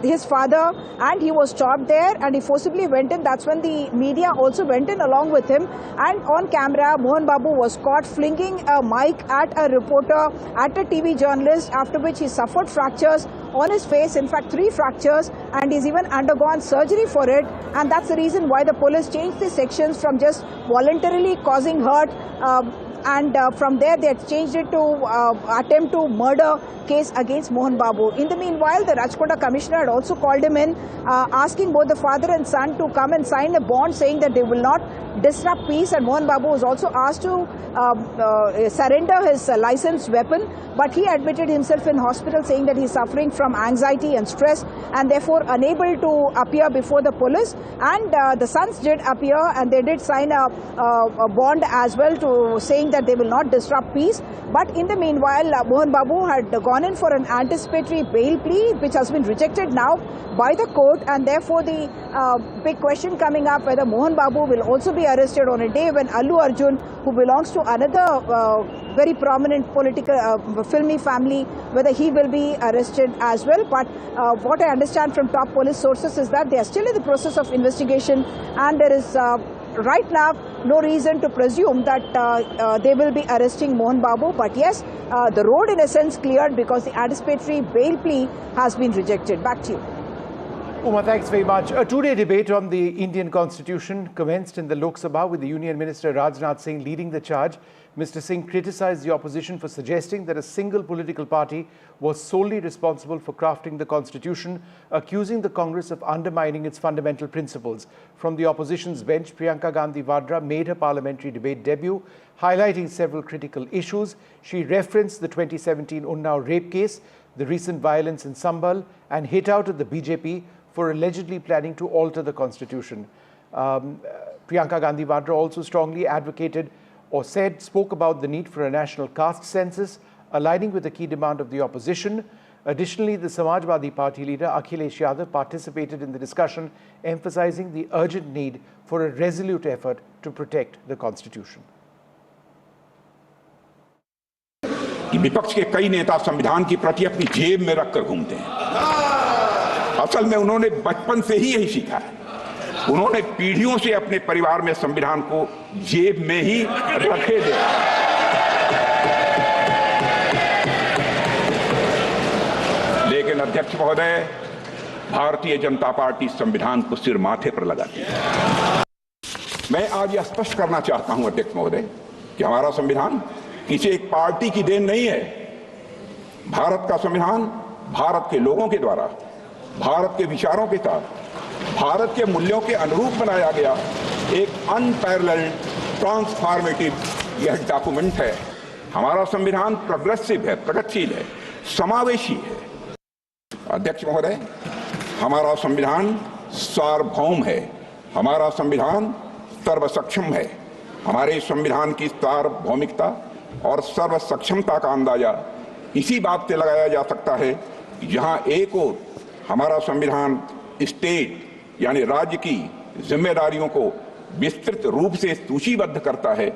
his father, and he was stopped there and he forcibly went in. That's when the media also went in along with him, and on camera Mohan Babu was caught flinging a mic at a reporter, at a TV journalist, after which he suffered fractures on his face, in fact 3 fractures, and he's even undergone surgery for it, and that's the reason why the police changed the sections from just voluntarily causing hurt, and from there they had changed it to attempt to murder case against Mohan Babu. In the meanwhile, the Rajkota commissioner had also called him in, asking both the father and son to come and sign a bond saying that they will not disrupt peace, and Mohan Babu was also asked to surrender his licensed weapon, but he admitted himself in hospital saying that he's suffering from anxiety and stress and therefore unable to appear before the police. And the sons did appear, and they did sign a bond as well, to saying that that they will not disrupt peace. But in the meanwhile, Mohan Babu had gone in for an anticipatory bail plea, which has been rejected now by the court, and therefore the big question coming up whether Mohan Babu will also be arrested on a day when Allu Arjun, who belongs to another very prominent political filmy family, whether he will be arrested as well. But what I understand from top police sources is that they are still in the process of investigation, and there is right now no reason to presume that they will be arresting Mohan Babu. But yes, the road in a sense cleared because the anticipatory bail plea has been rejected. Back to you. Uma, thanks very much. A two-day debate on the Indian Constitution commenced in the Lok Sabha with the Union Minister Rajnath Singh leading the charge. Mr. Singh criticized the opposition for suggesting that a single political party was solely responsible for crafting the Constitution, accusing the Congress of undermining its fundamental principles. From the opposition's bench, Priyanka Gandhi Vadra made her parliamentary debate debut, highlighting several critical issues. She referenced the 2017 Unnao rape case, the recent violence in Sambhal, and hit out at the BJP for allegedly planning to alter the Constitution. Priyanka Gandhi Vadra also strongly advocated or spoke about the need for a national caste census, aligning with the key demand of the opposition. Additionally, the Samajwadi Party leader Akhilesh Yadav participated in the discussion, emphasizing the urgent need for a resolute effort to protect the Constitution. विपक्ष के कई नेता संविधान की प्रति अपनी जेब में रखकर घूमते हैं। असल में उन्होंने बचपन से ही यही सीखा है। उन्होंने पीढ़ियों से अपने परिवार में संविधान को जेब में ही रखे थे। लेकिन अध्यक्ष महोदय, भारतीय जनता पार्टी संविधान को सिर माथे पर लगाती है। मैं आज यह स्पष्ट करना चाहता हूं अध्यक्ष महोदय कि हमारा संविधान किसी एक पार्टी की देन नहीं है। भारत का संविधान भारत के लोगों के द्वारा, भारत के विचारों के साथ, भारत के मूल्यों के अनुरूप बनाया गया एक अनपैरेलल्ड ट्रांसफॉर्मेटिव यह डॉक्यूमेंट है। हमारा संविधान प्रोग्रेसिव है, प्रगतिशील है, समावेशी है। अध्यक्ष महोदय, हमारा संविधान सार्वभौम है, हमारा संविधान सर्वसक्षम है। हमारे संविधान की सार्वभौमिकता और सर्वसक्षमता का अंदाजा इसी बात से लगाया जा सकता है कि जहां एक ओर हमारा संविधान स्टेट यानी राज्य की जिम्मेदारियों को विस्तृत रूप से सूचीबद्ध करता है,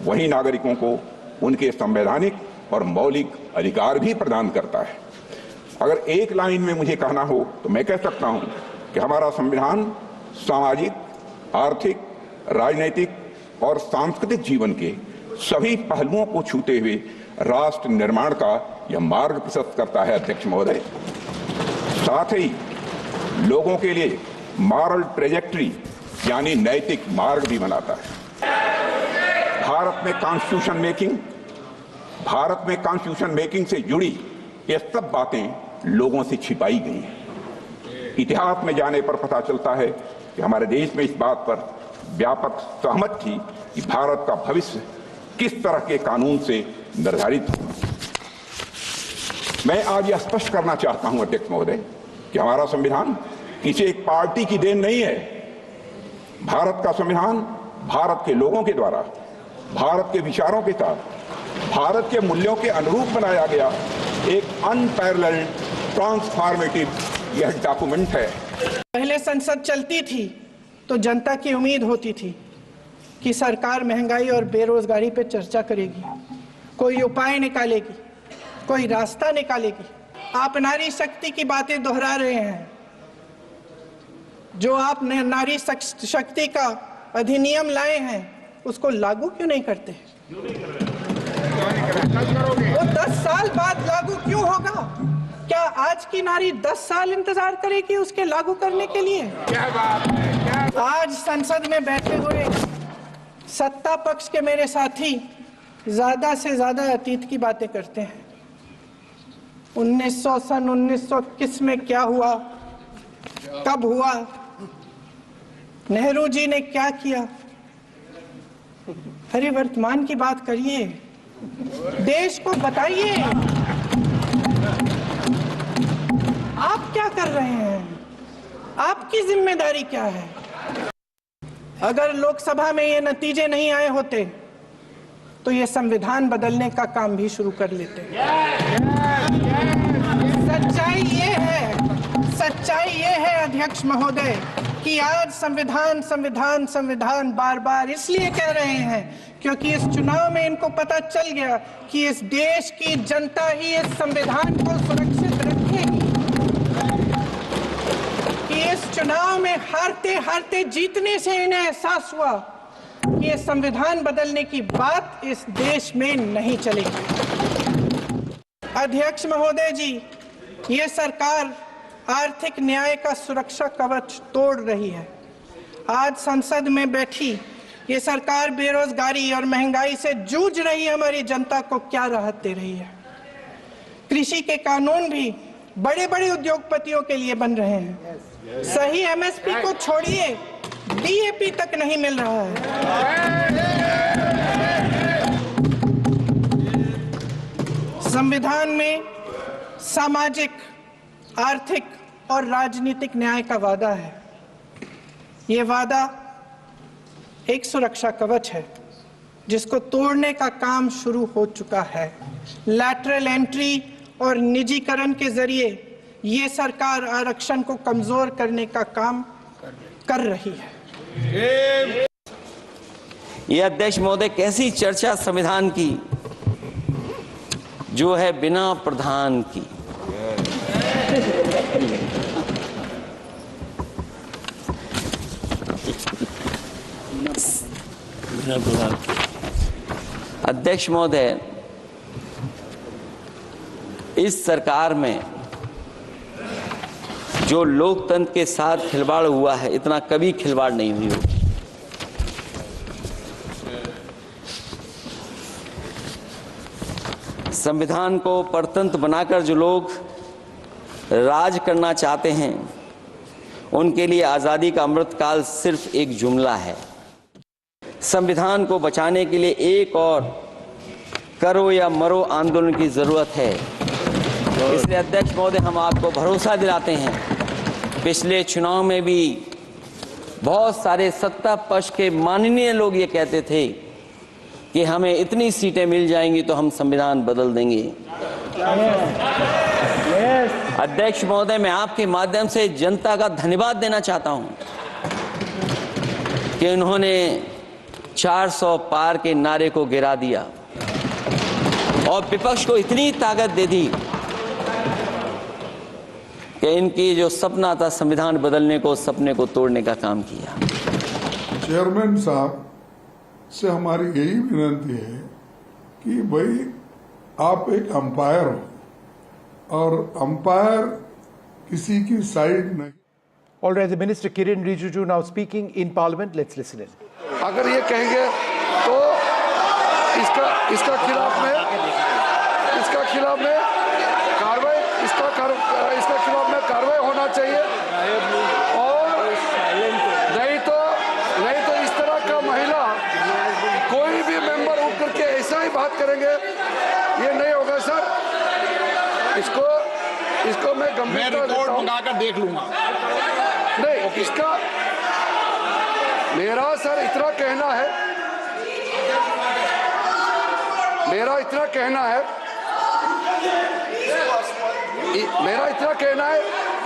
वहीं नागरिकों को उनके संवैधानिक और मौलिक अधिकार भी प्रदान करता है। अगर एक लाइन में मुझे कहना हो तो मैं कह सकता हूं कि हमारा संविधान सामाजिक, आर्थिक, राजनीतिक और सांस्कृतिक जीवन के सभी पहलुओं को छूते हुए राष्ट्र निर्माण का यह मार्ग प्रशस्त करता है। अध्यक्ष महोदय, साथ ही लोगों के लिए मॉरल ट्रेजेक्ट्री यानी नैतिक मार्ग भी बनाता है। भारत में कॉन्स्टिट्यूशन मेकिंग से जुड़ी ये सब बातें लोगों से छिपाई गई हैं। इतिहास में जाने पर पता चलता है कि हमारे देश में इस बात पर व्यापक सहमत थी कि भारत का भविष्य किस तरह के कानून से निर्धारित हो। मैं आज यह स्पष्ट करना चाहता हूं अध्यक्ष महोदय कि हमारा संविधान किसी एक पार्टी की देन नहीं है। भारत का संविधान भारत के लोगों के द्वारा, भारत के विचारों के साथ, भारत के मूल्यों के अनुरूप बनाया गया एक अनपैरेलल्ड ट्रांसफॉर्मेटिव यह डॉक्यूमेंट है। पहले संसद चलती थी तो जनता की उम्मीद होती थी कि सरकार महंगाई और बेरोजगारी पर चर्चा करेगी, कोई उपाय निकालेगी, कोई रास्ता निकालेगी। आप नारी शक्ति की बातें दोहरा रहे हैं, जो आप नारी शक्ति का अधिनियम लाए हैं उसको लागू क्यों नहीं करते? वो 10 साल बाद लागू क्यों होगा? क्या आज की नारी 10 साल इंतजार करेगी उसके लागू करने के लिए? क्या बात है? आज संसद में बैठे हुए सत्ता पक्ष के मेरे साथी ज्यादा से ज्यादा अतीत की बातें करते हैं। 1921 में क्या हुआ, कब हुआ, नेहरू जी ने क्या किया? अरे वर्तमान की बात करिए, देश को बताइए आप क्या कर रहे हैं, आपकी जिम्मेदारी क्या है। अगर लोकसभा में ये नतीजे नहीं आए होते तो ये संविधान बदलने का काम भी शुरू कर लेते हैं। सच्चाई ये है अध्यक्ष महोदय कि आज संविधान संविधान संविधान बार बार इसलिए कह रहे हैं क्योंकि इस चुनाव में इनको पता चल गया कि इस देश की जनता ही इस संविधान को सुरक्षित रखेगी, कि इस चुनाव में हारते हारते जीतने से इन्हें एहसास हुआ कि ये संविधान बदलने की बात इस देश में नहीं चलेगी। अध्यक्ष महोदय जी, ये सरकार आर्थिक न्याय का सुरक्षा कवच तोड़ रही है। आज संसद में बैठी ये सरकार बेरोजगारी और महंगाई से जूझ रही हमारी जनता को क्या राहत दे रही है। कृषि के कानून भी बड़े बड़े उद्योगपतियों के लिए बन रहे हैं। सही एमएसपी को छोड़िए, डीएपी तक नहीं मिल रहा है। संविधान में सामाजिक, आर्थिक और राजनीतिक न्याय का वादा है। ये वादा एक सुरक्षा कवच है जिसको तोड़ने का काम शुरू हो चुका है। लैटरल एंट्री और निजीकरण के जरिए ये सरकार आरक्षण को कमजोर करने का काम कर रही है। ये अध्यक्ष महोदय कैसी चर्चा संविधान की जो है बिना प्रधान की। अध्यक्ष महोदय, इस सरकार में जो लोकतंत्र के साथ खिलवाड़ हुआ है, इतना कभी खिलवाड़ नहीं हुई होगी। संविधान को परतंत्र बनाकर जो लोग राज करना चाहते हैं, उनके लिए आज़ादी का अमृतकाल सिर्फ एक जुमला है। संविधान को बचाने के लिए एक और करो या मरो आंदोलन की जरूरत है। इसलिए अध्यक्ष महोदय, हम आपको भरोसा दिलाते हैं, पिछले चुनाव में भी बहुत सारे सत्ता पक्ष के माननीय लोग ये कहते थे कि हमें इतनी सीटें मिल जाएंगी तो हम संविधान बदल देंगे। अध्यक्ष महोदय, मैं आपके माध्यम से जनता का धन्यवाद देना चाहता हूं कि उन्होंने 400 पार के नारे को गिरा दिया और विपक्ष को इतनी ताकत दे दी कि इनकी जो सपना था संविधान बदलने को, सपने को तोड़ने का काम किया। चेयरमैन साहब से हमारी यही विनती है कि भाई आप एक अंपायर हो और अंपायर किसी की साइड नहीं। All right, the Minister Kiren Rijiju now speaking in Parliament. Let's listen in. अगर ये कहेंगे तो इसका खिलाफ में कार्रवाई इसका खिलाफ में कार्रवाई होना चाहिए और नहीं तो इस तरह का महिला कोई भी मेंबर उठ करके ऐसा ही बात करेंगे, ये नहीं होगा सर। इसको मैं गंभीरता रिपोर्ट मंगाकर देख लूंगा। नहीं, इसका मेरा सर इतना कहना है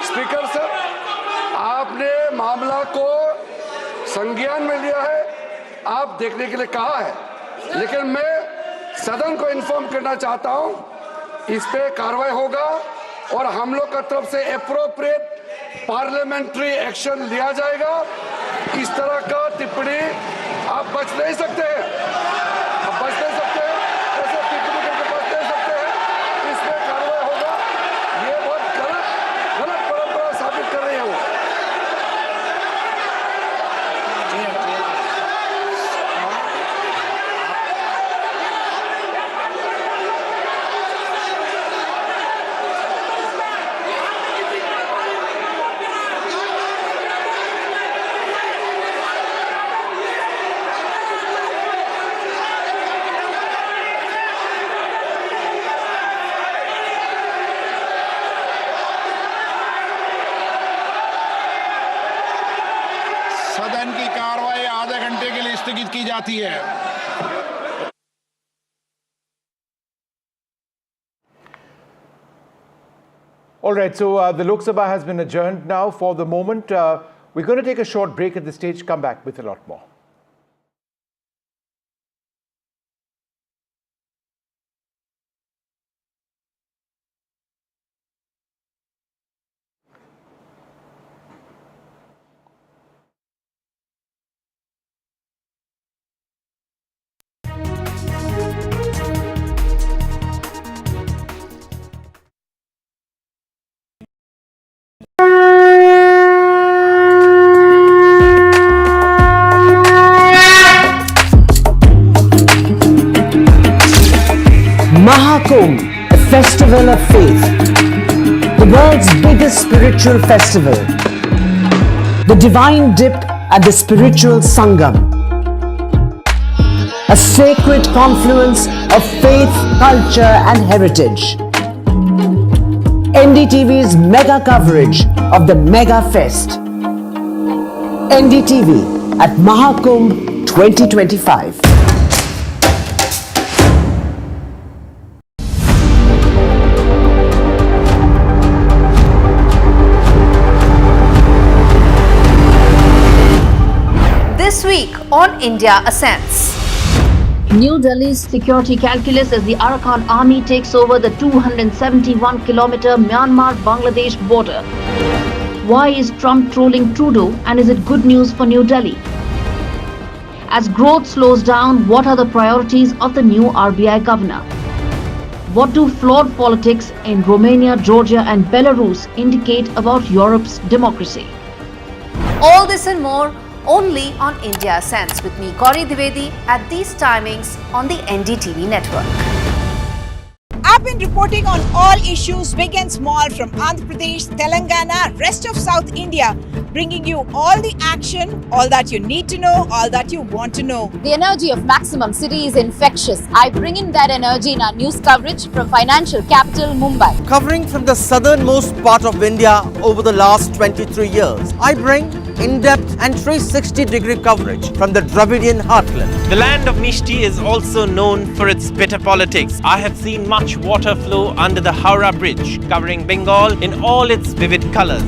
स्पीकर सर, आपने मामला को संज्ञान में लिया है, आप देखने के लिए कहा है, लेकिन मैं सदन को इन्फॉर्म करना चाहता हूं, इस पे कार्रवाई होगा और हम लोग का तरफ से एप्रोप्रिएट पार्लियामेंट्री एक्शन लिया जाएगा। इस तरह का टिप्पणी आप बच नहीं सकते हैं, ऐसे टिप्पणी करके बच नहीं सकते हैं। इसमें कार्रवाई होगा। ये बहुत गलत परंपरा साबित कर रही है वो। सदन की कार्रवाई आधे घंटे के लिए स्थगित की जाती है। All right, so the Lok Sabha has been adjourned now for the moment. We're going to take a short break at this stage, come back with a lot more. Mahakumbh, a festival of faith, the world's biggest spiritual festival, the divine dip at the spiritual Sangam, a sacred confluence of faith, culture and heritage. NDTV's mega coverage of the Mega Fest. NDTV at Mahakumbh 2025. This week on India Ascents. New Delhi's security calculus as the Arakan army takes over the 271-kilometer Myanmar-Bangladesh border. Why is Trump trolling Trudeau, and is it good news for New Delhi? As growth slows down, what are the priorities of the new RBI governor? What do flawed politics in Romania, Georgia and Belarus indicate about Europe's democracy? All this and more only on India Ascents with me, Gauri Dwivedi, at these timings on the NDTV network. I've been reporting on all issues big and small from Andhra Pradesh, Telangana, rest of South India, bringing you all the action, all that you need to know, all that you want to know. The energy of Maximum City is infectious. I bring in that energy in our news coverage from financial capital Mumbai. Covering from the southernmost part of India over the last 23 years, I bring in-depth and 360-degree coverage from the Dravidian heartland. The land of Mishti is also known for its bitter politics. I have seen much water flow under the Howrah Bridge, covering Bengal in all its vivid colors.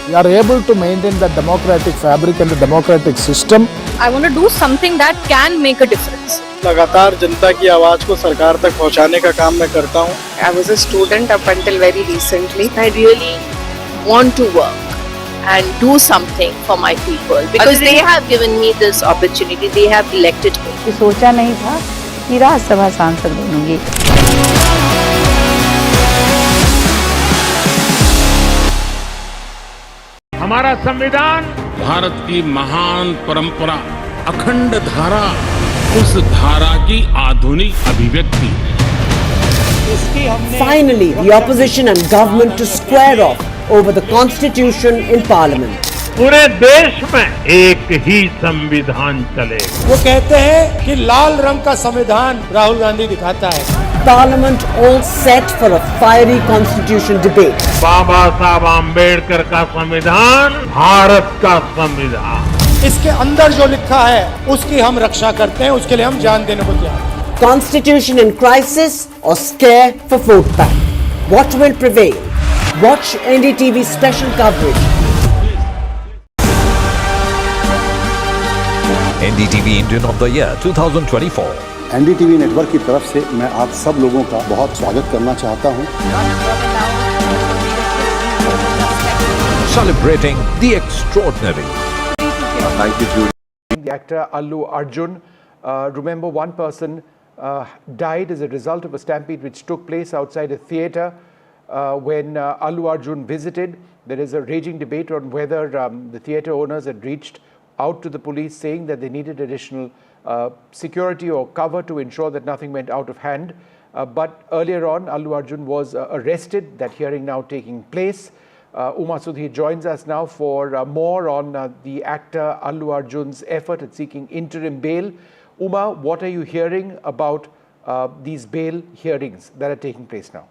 We are able to maintain the democratic fabric and the democratic system. I want to do something that can make a difference. लगातार जनता की आवाज को सरकार तक पहुंचाने का काम मैं करता हूं. I was a student up until very recently. I really want to work and do something for my people because they have given me this opportunity. They have elected me. सोचा नहीं था कि राज्यसभा सांसद बनूंगी. हमारा संविधान भारत की महान परंपरा, अखंड धारा, उस धारा की आधुनिक अभिव्यक्ति है. Finally, the opposition and government to square off over the constitution in parliament. पूरे देश में एक ही संविधान चलेगा. वो कहते हैं कि लाल रंग का संविधान राहुल गांधी दिखाता है. Parliament all set for a fiery constitution debate. बाबा साहब आम्बेडकर का संविधान भारत का संविधान. इसके अंदर जो लिखा है उसकी हम रक्षा करते हैं, उसके लिए हम जान देने को तैयार हैं. Constitution in crisis or scare for vote bank? What will prevail? Watch NDTV special coverage. NDTV Indian of the Year 2024. NDTV network की तरफ से मैं आप सब लोगों का बहुत स्वागत करना चाहता हूं. Celebrating the extraordinary. Thank you, Judy. The actor Allu Arjun. Remember, one person died as a result of a stampede which took place outside a theatre when Allu Arjun visited. There is a raging debate on whether the theatre owners had reached out to the police saying that they needed additional security or cover to ensure that nothing went out of hand. But earlier on, Allu Arjun was arrested, that hearing now taking place. Uma Sudhi joins us now for more on the actor Allu Arjun's effort at seeking interim bail. Uma, what are you hearing about these bail hearings that are taking place now?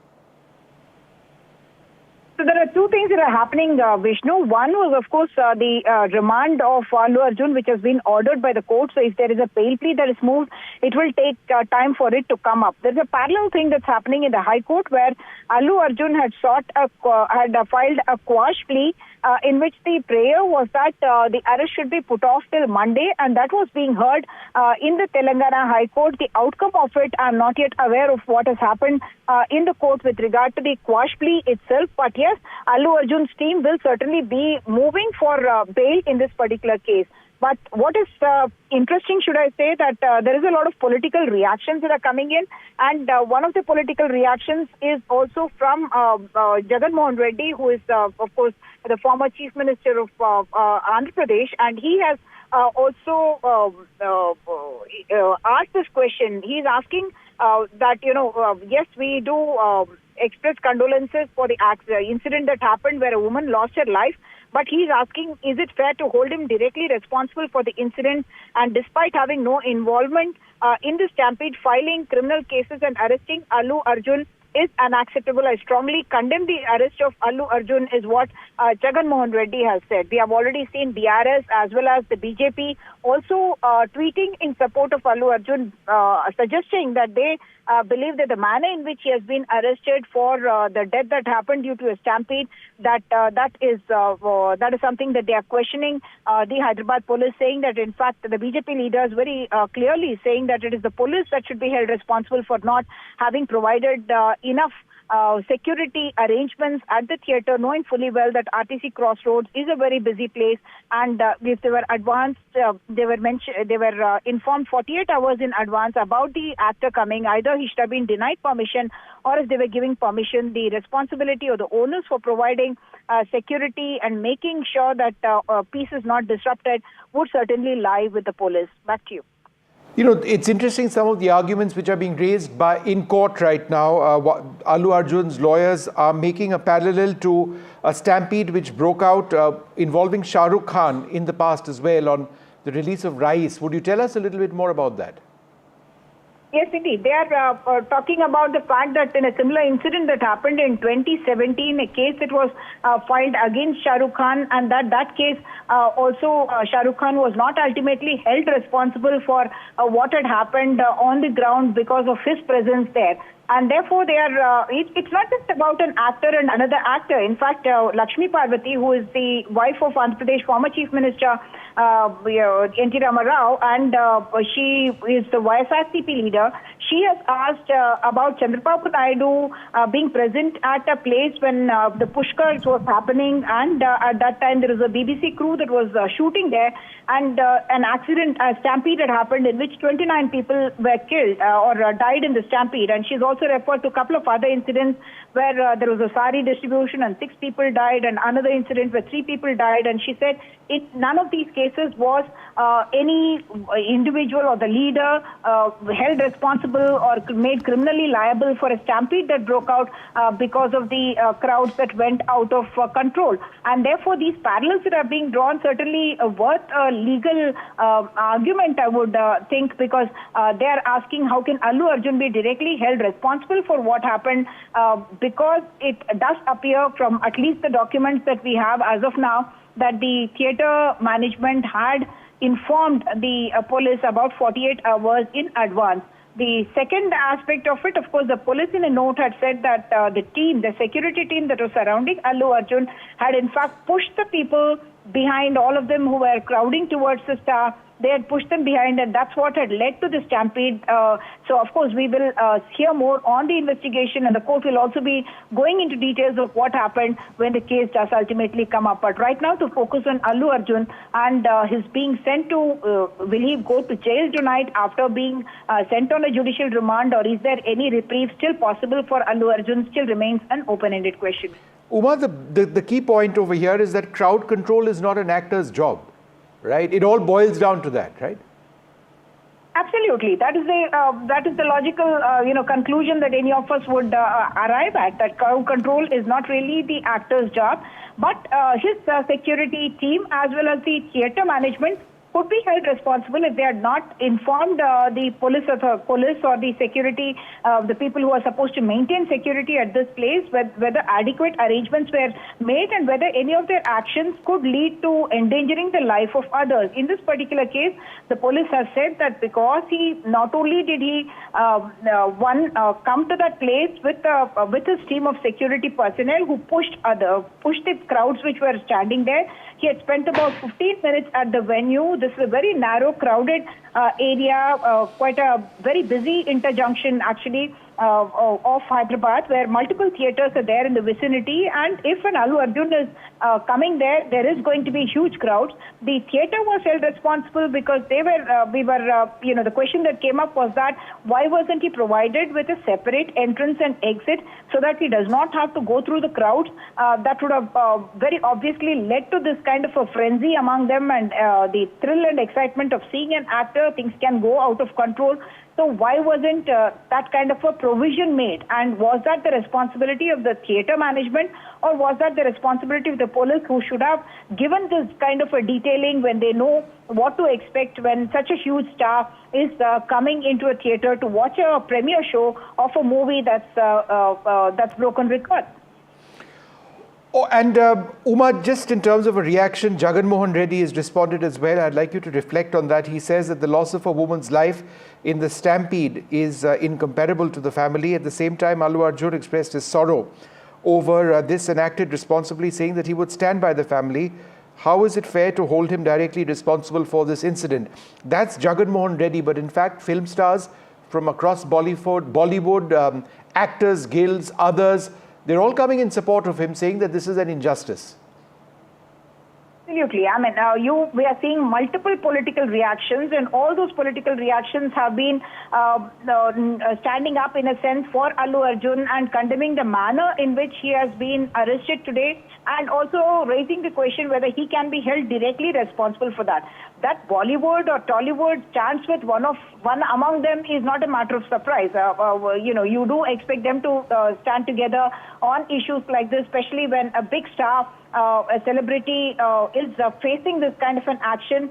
So there are two things that are happening, Vishnu. One was, of course, the remand of Allu Arjun, which has been ordered by the court. So if there is a bail plea that is moved, it will take time for it to come up. There's a parallel thing that's happening in the High Court where Allu Arjun had filed a quash plea in which the prayer was that the arrest should be put off till Monday, and that was being heard in the Telangana High Court. The outcome of it, I'm not yet aware of what has happened in the court with regard to the quash plea itself, but yes, Allu Arjun's team will certainly be moving for bail in this particular case. But what is interesting, should I say, that there is a lot of political reactions that are coming in, and one of the political reactions is also from Jagan Mohan Reddy, who is, of course, the former Chief Minister of Andhra Pradesh, and he has also asked this question. He is asking that, yes, we do express condolences for the incident that happened where a woman lost her life, but he's asking, is it fair to hold him directly responsible for the incident, and despite having no involvement in the Stampede, filing criminal cases and arresting Allu Arjun is unacceptable. I strongly condemn the arrest of Allu Arjun, is what Jagan Mohan Reddy has said. We have already seen BRS as well as the BJP also tweeting in support of Allu Arjun, suggesting that they believe that the manner in which he has been arrested for the death that happened due to a stampede, that is something that they are questioning. The Hyderabad police saying that, in fact, the BJP leaders very clearly saying that it is the police that should be held responsible for not having provided enough security arrangements at the theatre, knowing fully well that RTC Crossroads is a very busy place, and if they were advanced, they were informed 48 hours in advance about the actor coming. Either he should have been denied permission, or if they were giving permission, the responsibility or the onus for providing security and making sure that peace is not disrupted would certainly lie with the police. Back to you. It's interesting, some of the arguments which are being raised in court right now. Allu Arjun's lawyers are making a parallel to a stampede which broke out involving Shah Rukh Khan in the past as well on the release of Rais. Would you tell us a little bit more about that? Yes, indeed. They are talking about the fact that in a similar incident that happened in 2017, a case that was filed against Shah Rukh Khan, and that case also Shah Rukh Khan was not ultimately held responsible for what had happened on the ground because of his presence there. And therefore, they are. It's not just about an actor and another actor. In fact, Lakshmi Parvati, who is the wife of Andhra Pradesh former Chief Minister N.T. Rama Rao, and she is the YSRCP leader. She has asked about Chandrababu Naidu being present at a place when the Pushkars was happening, and at that time there was a BBC crew that was shooting there, and an accident, a stampede had happened in which 29 people were killed or died in the stampede. And she's also referred to a couple of other incidents where there was a sari distribution and 6 people died, and another incident where 3 people died. And she said none of these cases was any individual or the leader held responsible or made criminally liable for a stampede that broke out because of the crowds that went out of control. And therefore, these parallels that are being drawn certainly worth a legal argument, I would think, because they are asking how can Allu Arjun be directly held responsible for what happened, because it does appear from at least the documents that we have as of now that the theatre management had informed the police about 48 hours in advance. The second aspect of it, of course, the police in a note had said that the security team that was surrounding Allu Arjun had in fact pushed the people behind, all of them who were crowding towards the star. They had pushed them behind, and that's what had led to the stampede. So, of course, we will hear more on the investigation, and the court will also be going into details of what happened when the case does ultimately come up. But right now, to focus on Allu Arjun and his being sent to, will he go to jail tonight after being sent on a judicial remand, or is there any reprieve still possible for Allu Arjun, still remains an open-ended question. Uma, the key point over here is that crowd control is not an actor's job. Right? It all boils down to that, right? Absolutely. That is the logical conclusion that any of us would arrive at, that crowd control is not really the actor's job, but his security team as well as the theatre management could be held responsible if they had not informed the police or the security, the people who are supposed to maintain security at this place, whether adequate arrangements were made and whether any of their actions could lead to endangering the life of others. In this particular case, the police has said that because he not only did he come to that place with his team of security personnel who pushed the crowds which were standing there. He had spent about 15 minutes at the venue. This is a very narrow, crowded area, quite a very busy interjunction actually of Hyderabad, where multiple theatres are there in the vicinity. And if an Allu Arjun is coming there, there is going to be huge crowds. The theatre was held responsible because the question that came up was that why wasn't he provided with a separate entrance and exit so that he does not have to go through the crowds? That would have very obviously led to this kind of a frenzy among them, and the thrill and excitement of seeing an actor, things can go out of control. So why wasn't that kind of a provision made? And was that the responsibility of the theatre management, or was that the responsibility of the police, who should have given this kind of a detailing when they know what to expect when such a huge star is coming into a theatre to watch a premiere show of a movie that's broken record? Oh, and Uma, just in terms of a reaction, Jagan Mohan Reddy has responded as well. I'd like you to reflect on that. He says that the loss of a woman's life in the Stampede is incomparable to the family. At the same time, Allu Arjun expressed his sorrow over this and acted responsibly, saying that he would stand by the family. How is it fair to hold him directly responsible for this incident? That's Jagan Mohan Reddy, but in fact, film stars from across Bollywood, actors, guilds, others, they're all coming in support of him, saying that this is an injustice. Absolutely. I mean, we are seeing multiple political reactions, and all those political reactions have been standing up in a sense for Allu Arjun and condemning the manner in which he has been arrested today, and also raising the question whether he can be held directly responsible for that. That Bollywood or Tollywood stands with one among them is not a matter of surprise. You do expect them to stand together on issues like this, especially when a big star, a celebrity, is facing this kind of an action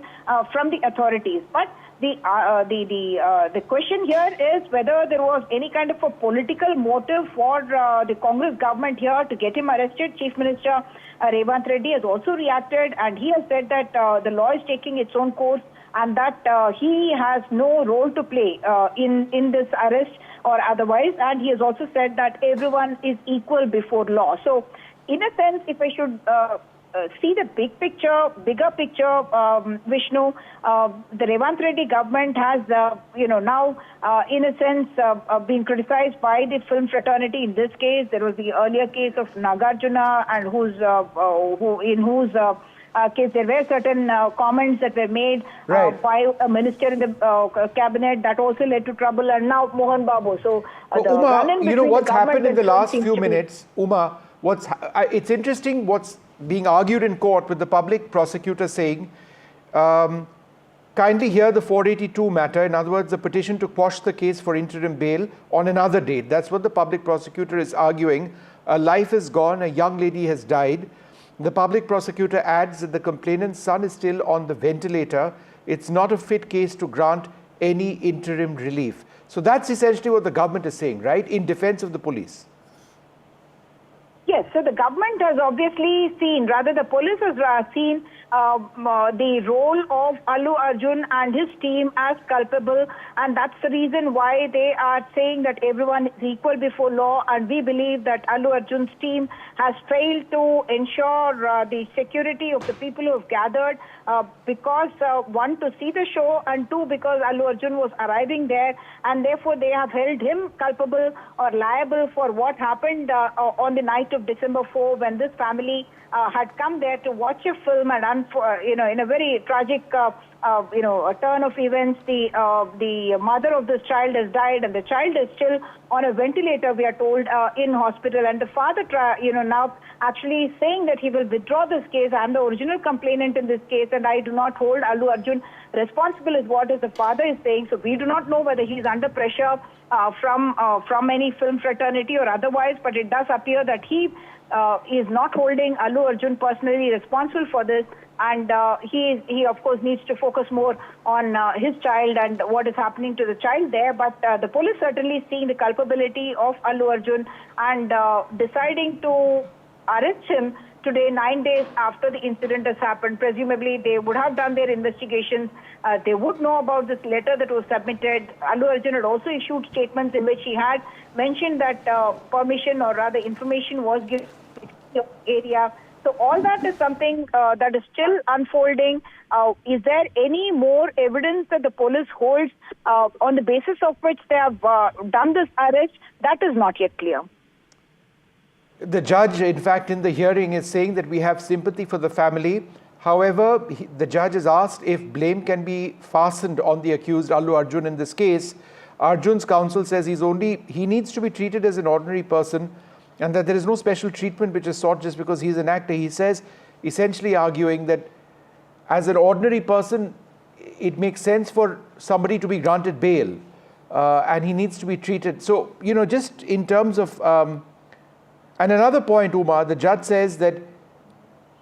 from the authorities. But the question here is whether there was any kind of a political motive for the Congress government here to get him arrested. Chief Minister Revanth Reddy has also reacted, and he has said that the law is taking its own course, and that he has no role to play in this arrest or otherwise. And he has also said that everyone is equal before law. So, in a sense, if I should see the bigger picture, Vishnu, the Revanth Reddy government has, now, in a sense, been criticized by the film fraternity. In this case, there was the earlier case of Nagarjuna, and in whose case there were certain comments that were made by a minister in the cabinet that also led to trouble, and now Mohan Babu. So, Uma, you know what's happened in the last few minutes, Uma? It's interesting what's being argued in court with the public prosecutor saying, kindly hear the 482 matter. In other words, the petition to quash the case for interim bail on another date. That's what the public prosecutor is arguing. A life is gone, a young lady has died. The public prosecutor adds that the complainant's son is still on the ventilator. It's not a fit case to grant any interim relief. So that's essentially what the government is saying, right, in defense of the police. Yes, so the government has obviously seen, rather the police has seen the role of Allu Arjun and his team as culpable, and that's the reason why they are saying that everyone is equal before law. And we believe that Allu Arjun's team has failed to ensure the security of the people who have gathered, because one, to see the show, and two, because Allu Arjun was arriving there, and therefore they have held him culpable or liable for what happened on the night of December 4, when this family had come there to watch a film, and in a very tragic a turn of events, the mother of this child has died, and the child is still on a ventilator, we are told, in hospital. And the father, now actually saying that he will withdraw this case. I am the original complainant in this case, and I do not hold Allu Arjun responsible, is what the father is saying. So we do not know whether he is under pressure from any film fraternity or otherwise, but it does appear that he is not holding Allu Arjun personally responsible for this. And he of course needs to focus more on his child and what is happening to the child there. But the police certainly seeing the culpability of Allu Arjun and deciding to arrest him today, 9 days after the incident has happened. Presumably they would have done their investigations. They would know about this letter that was submitted. Allu Arjun had also issued statements in which he had mentioned that permission, or rather information, was given to the area. So all that is something that is still unfolding. Is there any more evidence that the police holds on the basis of which they have done this arrest? That is not yet clear. The judge, in fact, in the hearing is saying that we have sympathy for the family. However, the judge is asked if blame can be fastened on the accused Allu Arjun in this case. Arjun's counsel says he needs to be treated as an ordinary person, and that there is no special treatment which is sought just because he's an actor. He says, essentially arguing that as an ordinary person, it makes sense for somebody to be granted bail, and he needs to be treated. So, just in terms of... and another point, Uma, the judge says that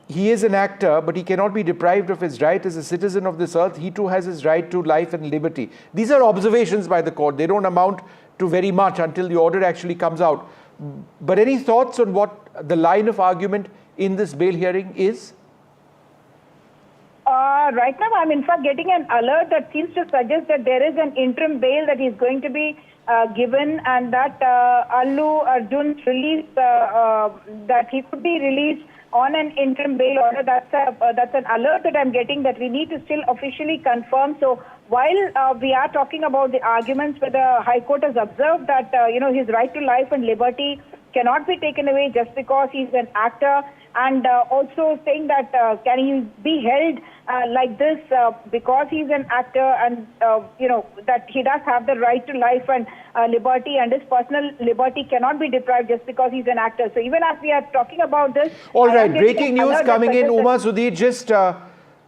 he is an actor, but he cannot be deprived of his right as a citizen of this earth. He too has his right to life and liberty. These are observations by the court. They don't amount to very much until the order actually comes out. But any thoughts on what the line of argument in this bail hearing is? Right now, I'm in fact getting an alert that seems to suggest that there is an interim bail that is going to be given, and that Allu Arjun's release, that he could be released on an interim bail order. That's an alert that I'm getting that we need to still officially confirm. So while we are talking about the arguments where the High Court has observed that his right to life and liberty cannot be taken away just because he's an actor, and also saying that can he be held like this because he's an actor, and that he does have the right to life and liberty, and his personal liberty cannot be deprived just because he's an actor. So even as we are talking about this... All right, breaking news coming in. Uma Sudhir, just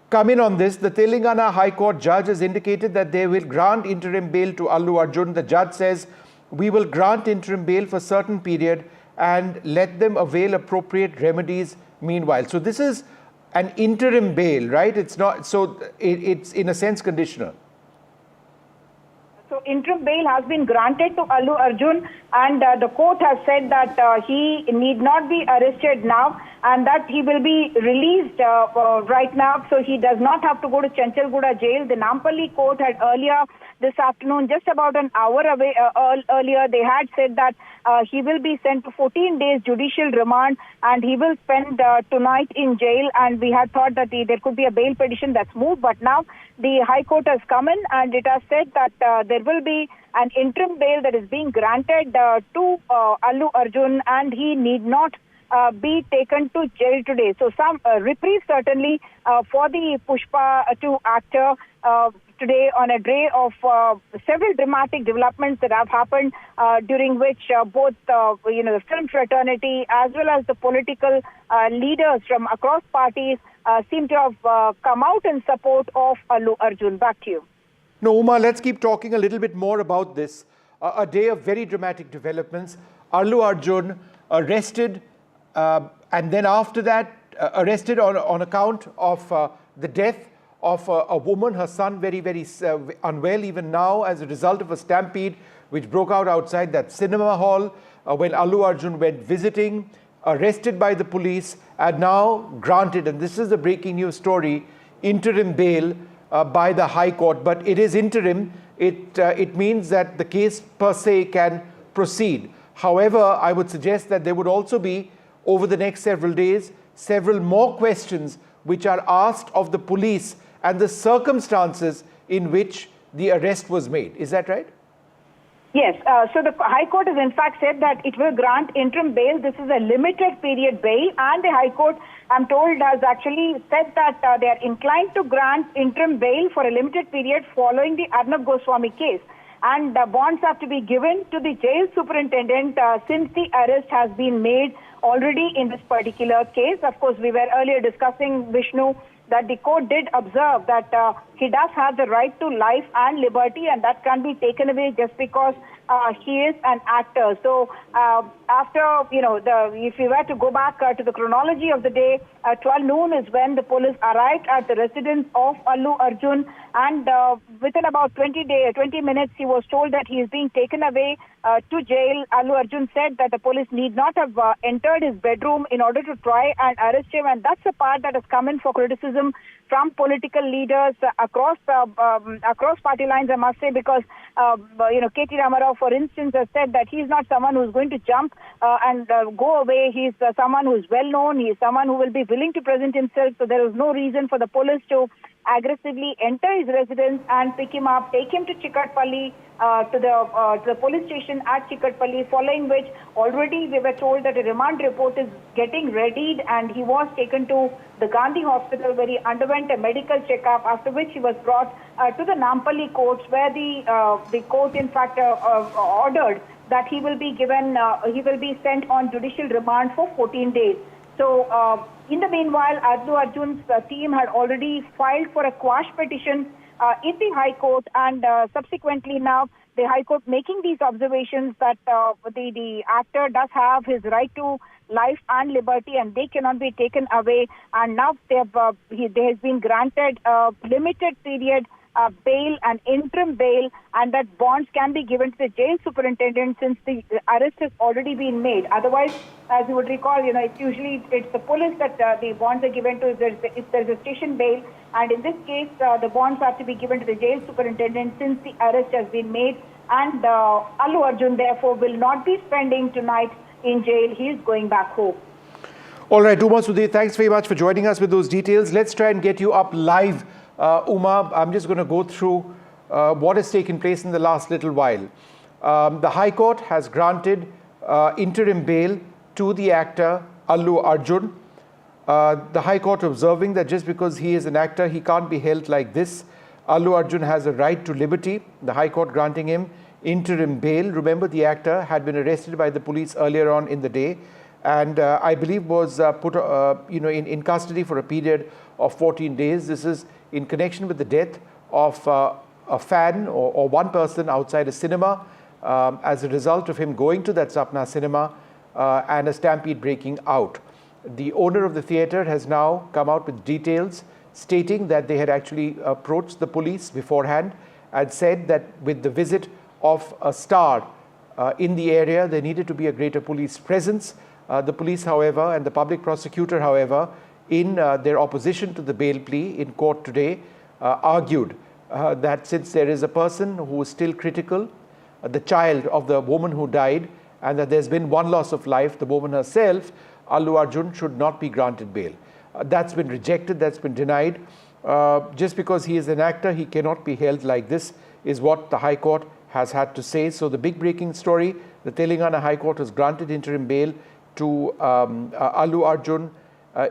come in on this. The Telangana High Court judge has indicated that they will grant interim bail to Allu Arjun. The judge says, we will grant interim bail for a certain period and let them avail appropriate remedies meanwhile. So this is an interim bail, right? It's not, so it's in a sense conditional. So interim bail has been granted to Allu Arjun, and the court has said that he need not be arrested now, and that he will be released right now. So he does not have to go to Chanchalguda jail. The Nampalli court had earlier this afternoon, just about an hour away earlier, they had said that he will be sent to 14 days judicial remand, and he will spend tonight in jail. And we had thought that there could be a bail petition that's moved, but now the High Court has come in and it has said that there will be an interim bail that is being granted to Allu Arjun, and he need not be taken to jail today. So some reprieve certainly for the Pushpa 2 actor today, on a day of several dramatic developments that have happened, during which both the film fraternity as well as the political leaders from across parties seem to have come out in support of Allu Arjun. Back to you. No, Uma, let's keep talking a little bit more about this. A day of very dramatic developments. Allu Arjun arrested, and then after that arrested on account of the death of a woman, her son, very, very unwell even now as a result of a stampede which broke out outside that cinema hall when Allu Arjun went visiting, arrested by the police, and now granted, and this is the breaking news story, interim bail by the High Court. But it is interim. It means that the case per se can proceed. However, I would suggest that there would also be, over the next several days, several more questions which are asked of the police and the circumstances in which the arrest was made. Is that right? Yes. So the High Court has in fact said that it will grant interim bail. This is a limited period bail, and the High Court, I'm told, has actually said that they are inclined to grant interim bail for a limited period following the Arnab Goswami case. And bonds have to be given to the jail superintendent since the arrest has been made already in this particular case. Of course, we were earlier discussing, Vishnu, that the court did observe that he does have the right to life and liberty, and that can't be taken away just because he is an actor. So after, if we were to go back to the chronology of the day, 12 noon is when the police arrived at the residence of Allu Arjun, and within about 20 minutes, he was told that he is being taken away to jail. Allu Arjun said that the police need not have entered his bedroom in order to try and arrest him, and that's the part that has come in for criticism from political leaders across party lines, I must say, because K.T. Ramarao, for instance, has said that he's not someone who's going to jump and go away. He's someone who's well known. He's someone who will be willing to present himself. So there is no reason for the police to aggressively enter his residence and pick him up, take him to Chikatpalli, to the police station at Chikatpalli, following which already we were told that a remand report is getting readied, and he was taken to the Gandhi hospital where he underwent a medical checkup, after which he was brought to the Nampally courts, where the court in fact ordered that he will be sent on judicial remand for 14 days. So in the meanwhile, Allu Arjun's team had already filed for a quash petition in the High Court, and subsequently now the High Court making these observations that the actor does have his right to life and liberty, and they cannot be taken away. And now there has been granted a limited period bail and interim bail, and that bonds can be given to the jail superintendent since the arrest has already been made. Otherwise, as you would recall, it's the police that the bonds are given to if there's a station bail, and in this case, the bonds have to be given to the jail superintendent since the arrest has been made. And Allu Arjun, therefore, will not be spending tonight in jail. He is going back home. All right, Uma Sudhir, thanks very much for joining us with those details. Let's try and get you up live. Uma, I'm just going to go through what has taken place in the last little while. The High Court has granted interim bail to the actor Allu Arjun. The High Court observing that just because he is an actor, he can't be held like this. Allu Arjun has a right to liberty. The High Court granting him interim bail. Remember, the actor had been arrested by the police earlier on in the day, and I believe was put in custody for a period of 14 days. This is in connection with the death of a fan or one person outside a cinema as a result of him going to that Sapna cinema and a stampede breaking out. The owner of the theatre has now come out with details stating that they had actually approached the police beforehand and said that with the visit of a star in the area, there needed to be a greater police presence. The police, however, and the public prosecutor, however, in their opposition to the bail plea in court today, argued that since there is a person who is still critical, the child of the woman who died, and that there's been one loss of life, the woman herself, Allu Arjun should not be granted bail. That's been rejected, that's been denied. Just because he is an actor, he cannot be held like this, is what the High Court has had to say. So the big breaking story, the Telangana High Court has granted interim bail to Allu Arjun.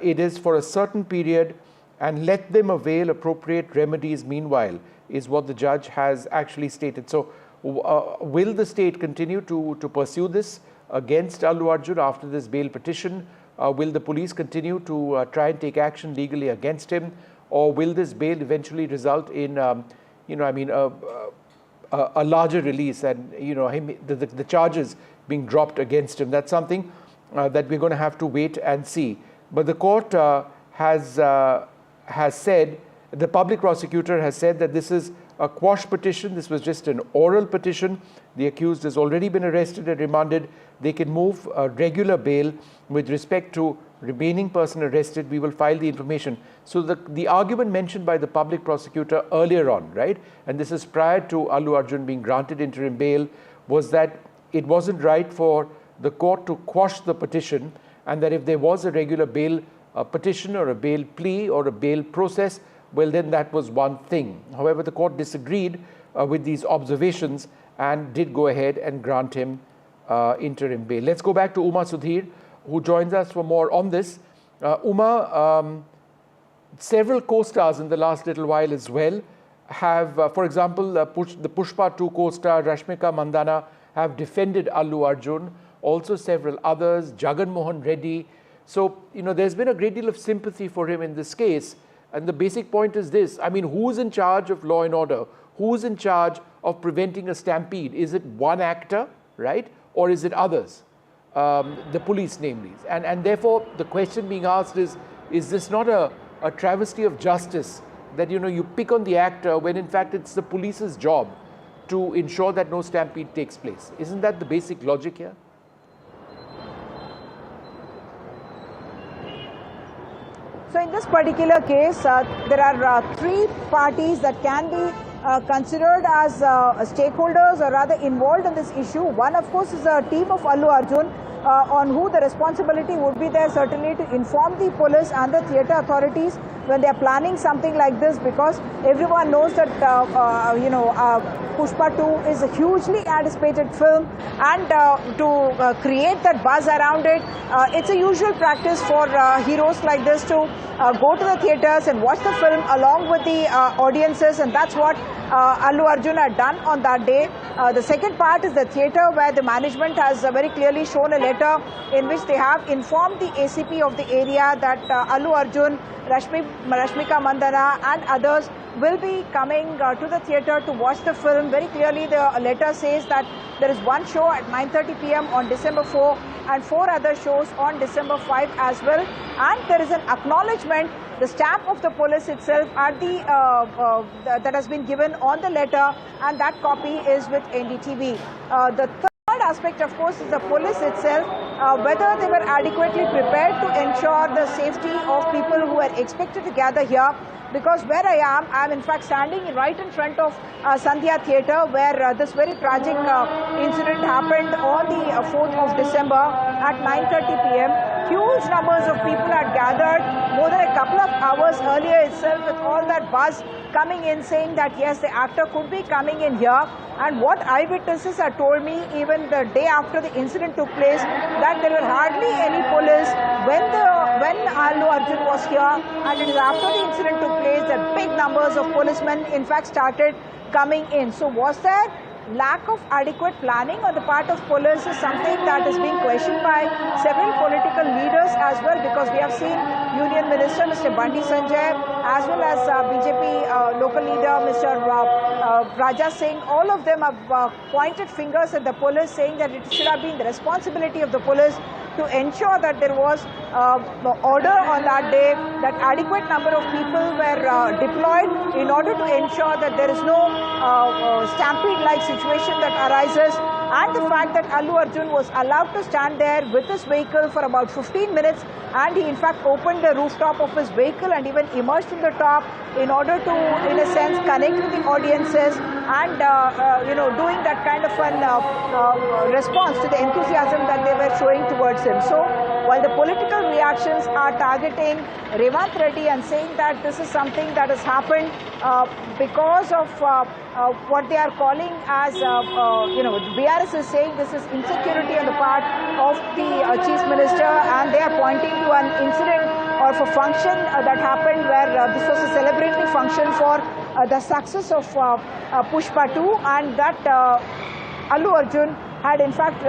It is for a certain period, and let them avail appropriate remedies meanwhile, is what the judge has actually stated. So will the state continue to pursue this against Allu Arjun after this bail petition? Will the police continue to try and take action legally against him? Or will this bail eventually result in, a larger release and, the charges being dropped against him? That's something that we're going to have to wait and see. But the court has said, the public prosecutor has said that this is a quash petition. This was just an oral petition. The accused has already been arrested and remanded. They can move a regular bail. With respect to remaining person arrested, we will file the information. So the argument mentioned by the public prosecutor earlier on, right, and this is prior to Allu Arjun being granted interim bail, was that it wasn't right for the court to quash the petition, and that if there was a regular bail petition or a bail plea or a bail process, well, then that was one thing. However, the court disagreed with these observations and did go ahead and grant him interim bail. Let's go back to Uma Sudhir, who joins us for more on this. Uma, several co-stars in the last little while as well have, for example, the Pushpa 2 co-star Rashmika Mandana have defended Allu Arjun. Also several others, Jagan Mohan Reddy. So, there's been a great deal of sympathy for him in this case. And the basic point is this, I mean, who's in charge of law and order? Who's in charge of preventing a stampede? Is it one actor, right? Or is it others? The police, namely. And therefore, the question being asked is this not a travesty of justice that, you know, you pick on the actor when in fact it's the police's job to ensure that no stampede takes place? Isn't that the basic logic here? So in this particular case, there are three parties that can be considered as stakeholders or rather involved in this issue. One, of course, is a team of Allu Arjun, on who the responsibility would be there certainly to inform the police and the theatre authorities when they are planning something like this, because everyone knows that Pushpa 2 is a hugely anticipated film, and to create that buzz around it, it's a usual practice for heroes like this to go to the theatres and watch the film along with the audiences, and that's what Allu Arjun had done on that day. The second part is the theatre, where the management has very clearly shown a letter in which they have informed the ACP of the area that Allu Arjun, Rashmika Mandana and others will be coming to the theatre to watch the film. Very clearly the letter says that there is one show at 9:30 p.m. on December 4 and 4 other shows on December 5 as well. And there is an acknowledgement, the stamp of the police itself at the that has been given on the letter, and that copy is with NDTV. The third aspect, of course, is the police itself, whether they were adequately prepared to ensure the safety of people who are expected to gather here. Because where I am in fact standing right in front of Sandhya Theatre, where this very tragic incident happened on the 4th of December at 9:30 p.m. Huge numbers of people had gathered more than a couple of hours earlier itself, with all that buzz coming in saying that yes, the actor could be coming in here. And what eyewitnesses had told me even the day after the incident took place, that there were hardly any police when Allu Arjun was here, and it is after the incident took place that big numbers of policemen in fact started coming in. So was there lack of adequate planning on the part of police is something that is being questioned by several political leaders as well, because we have seen Union Minister Mr. Bandi Sanjay as well as BJP local leader Mr. Raja Singh. All of them have pointed fingers at the police, saying that it should have been the responsibility of the police to ensure that there was order on that day, that adequate number of people were deployed in order to ensure that there is no stampede-like situation that arises. And the fact that Allu Arjun was allowed to stand there with his vehicle for about 15 minutes, and he in fact opened the rooftop of his vehicle and even emerged from the top in order to, in a sense, connect with the audiences and doing that kind of an response to the enthusiasm that they were showing towards him. So while the political reactions are targeting Revanth Reddy and saying that this is something that has happened because of what they are calling as, BRS is saying this is insecurity on the part of the Chief Minister, and they are pointing to an incident or a function that happened where this was a celebratory function for the success of Pushpa 2, and that Allu Arjun had in fact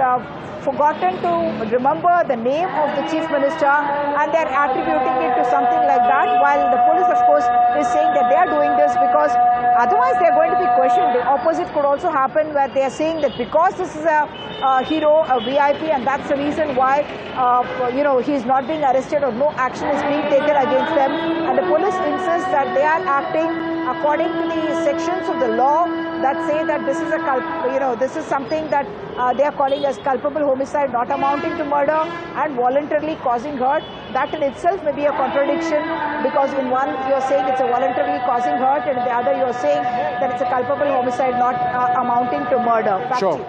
forgotten to remember the name of the Chief Minister, and they are attributing it to something like that, while the police of course is saying that they are doing this because otherwise they are going to be questioned. The opposite could also happen, where they are saying that because this is a hero, a VIP, and that's the reason why he is not being arrested or no action is being taken against them, and the police insists that they are acting according to the sections of the law that say that this is this is something that they are calling as culpable homicide not amounting to murder and voluntarily causing hurt. That in itself may be a contradiction, because in one you are saying it's a voluntarily causing hurt, and in the other you are saying that it's a culpable homicide not amounting to murder. Back to you.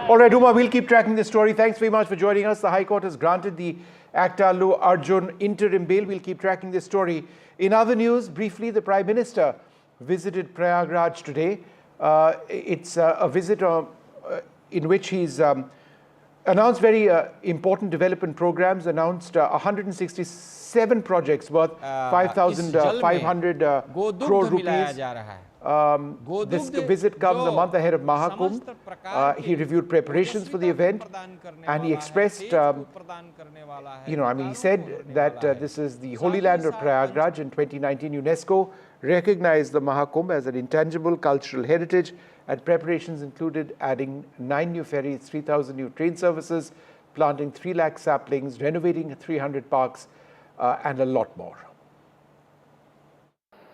All right, Uma, we'll keep tracking this story. Thanks very much for joining us. The High Court has granted the actor Allu Arjun interim bail. We'll keep tracking this story. In other news, briefly, the Prime Minister visited Prayagraj today. It's a visit in which he's announced very important development programs, announced 167 projects worth 5,500 crore rupees. This visit comes a month ahead of Mahakumbh. He reviewed preparations for the event, and he expressed, he said that this is the Holy Land of Prayagraj. In 2019, UNESCO recognized the Mahakumbh as an intangible cultural heritage, and preparations included adding 9 new ferries, 3,000 new train services, planting 3 lakh saplings, renovating 300 parks, and a lot more.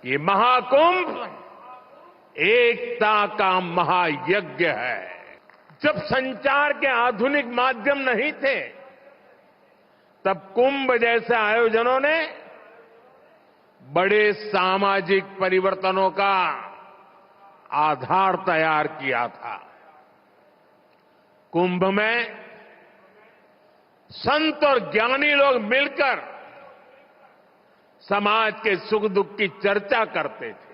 ये महाकुंभ एकता का महायज्ञ है। जब संचार के आधुनिक माध्यम नहीं थे, तब कुंभ जैसे आयोजनों ने बड़े सामाजिक परिवर्तनों का आधार तैयार किया था। कुंभ में संत और ज्ञानी लोग मिलकर समाज के सुख दुख की चर्चा करते थे।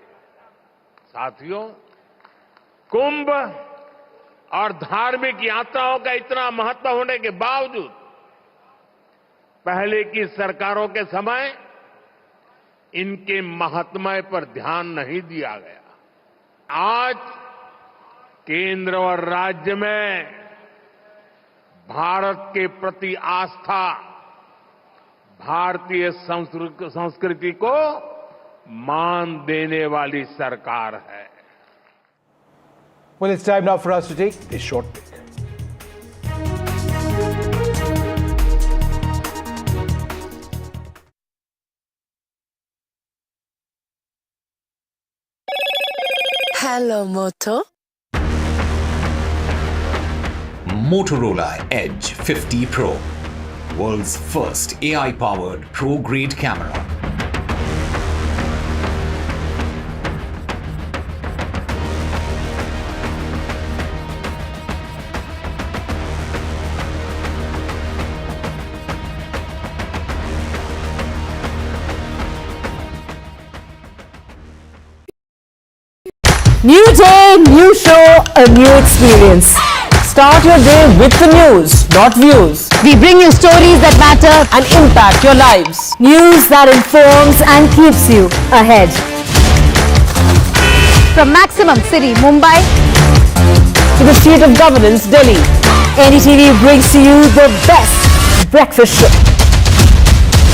साथियों, कुंभ और धार्मिक यात्राओं का इतना महत्व होने के बावजूद पहले की सरकारों के समय इनके महात्म्य पर ध्यान नहीं दिया गया। आज केंद्र और राज्य में भारत के प्रति आस्था, भारतीय संस्कृति को मान देने वाली सरकार है। Well, it's time now for us to take a short break. Hello, Moto. Motorola Edge 50 Pro, world's first AI-powered pro-grade camera. New day, new show, a new experience. Start your day with the news, not views. We bring you stories that matter and impact your lives. News that informs and keeps you ahead. From Maximum City, Mumbai, to the state of governance, Delhi, NDTV brings to you the best breakfast show.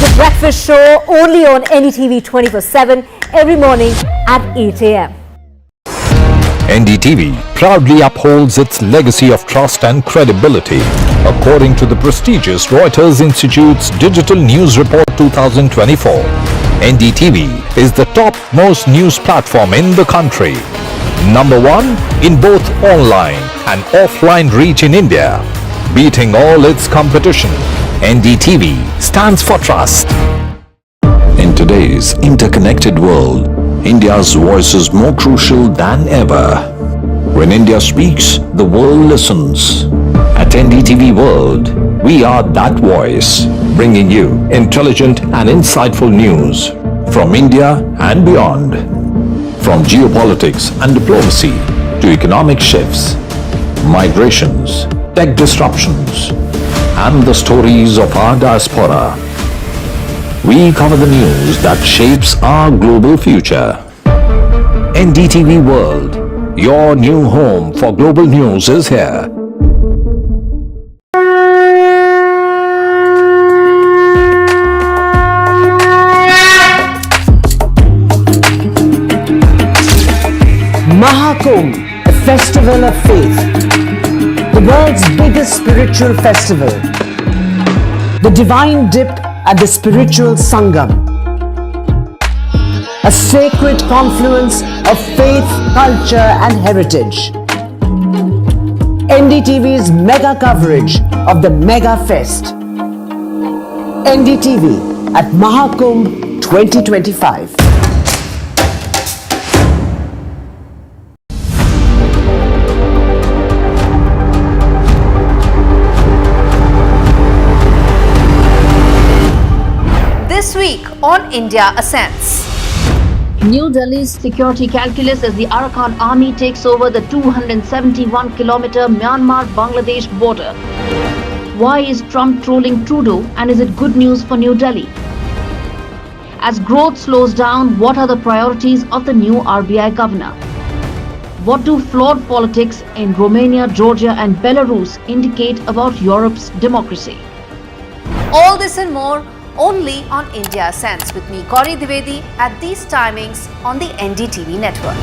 The breakfast show only on NDTV 24/7 every morning at 8 a.m. NDTV proudly upholds its legacy of trust and credibility. According to the prestigious Reuters Institute's Digital News Report 2024, NDTV is the top-most news platform in the country. Number 1 in both online and offline reach in India. Beating all its competition, NDTV stands for trust. In today's interconnected world, India's voice is more crucial than ever. When India speaks, the world listens. At NDTV World, we are that voice, bringing you intelligent and insightful news from India and beyond. From geopolitics and diplomacy to economic shifts, migrations, tech disruptions, and the stories of our diaspora. We cover the news that shapes our global future. NDTV World, your new home for global news is here. Mahakumbh, a festival of faith. The world's biggest spiritual festival. The divine dip at the spiritual Sangam. A sacred confluence of faith, culture and heritage. NDTV's mega coverage of the Mega Fest. NDTV at Mahakumbh 2025. This week on India Ascents. New Delhi's security calculus as the Arakan army takes over the 271-kilometer Myanmar-Bangladesh border. Why is Trump trolling Trudeau, and is it good news for New Delhi? As growth slows down, what are the priorities of the new RBI governor? What do flawed politics in Romania, Georgia and Belarus indicate about Europe's democracy? All this and more only on India Sense with me, Gauri Dwivedi, at these timings on the NDTV network.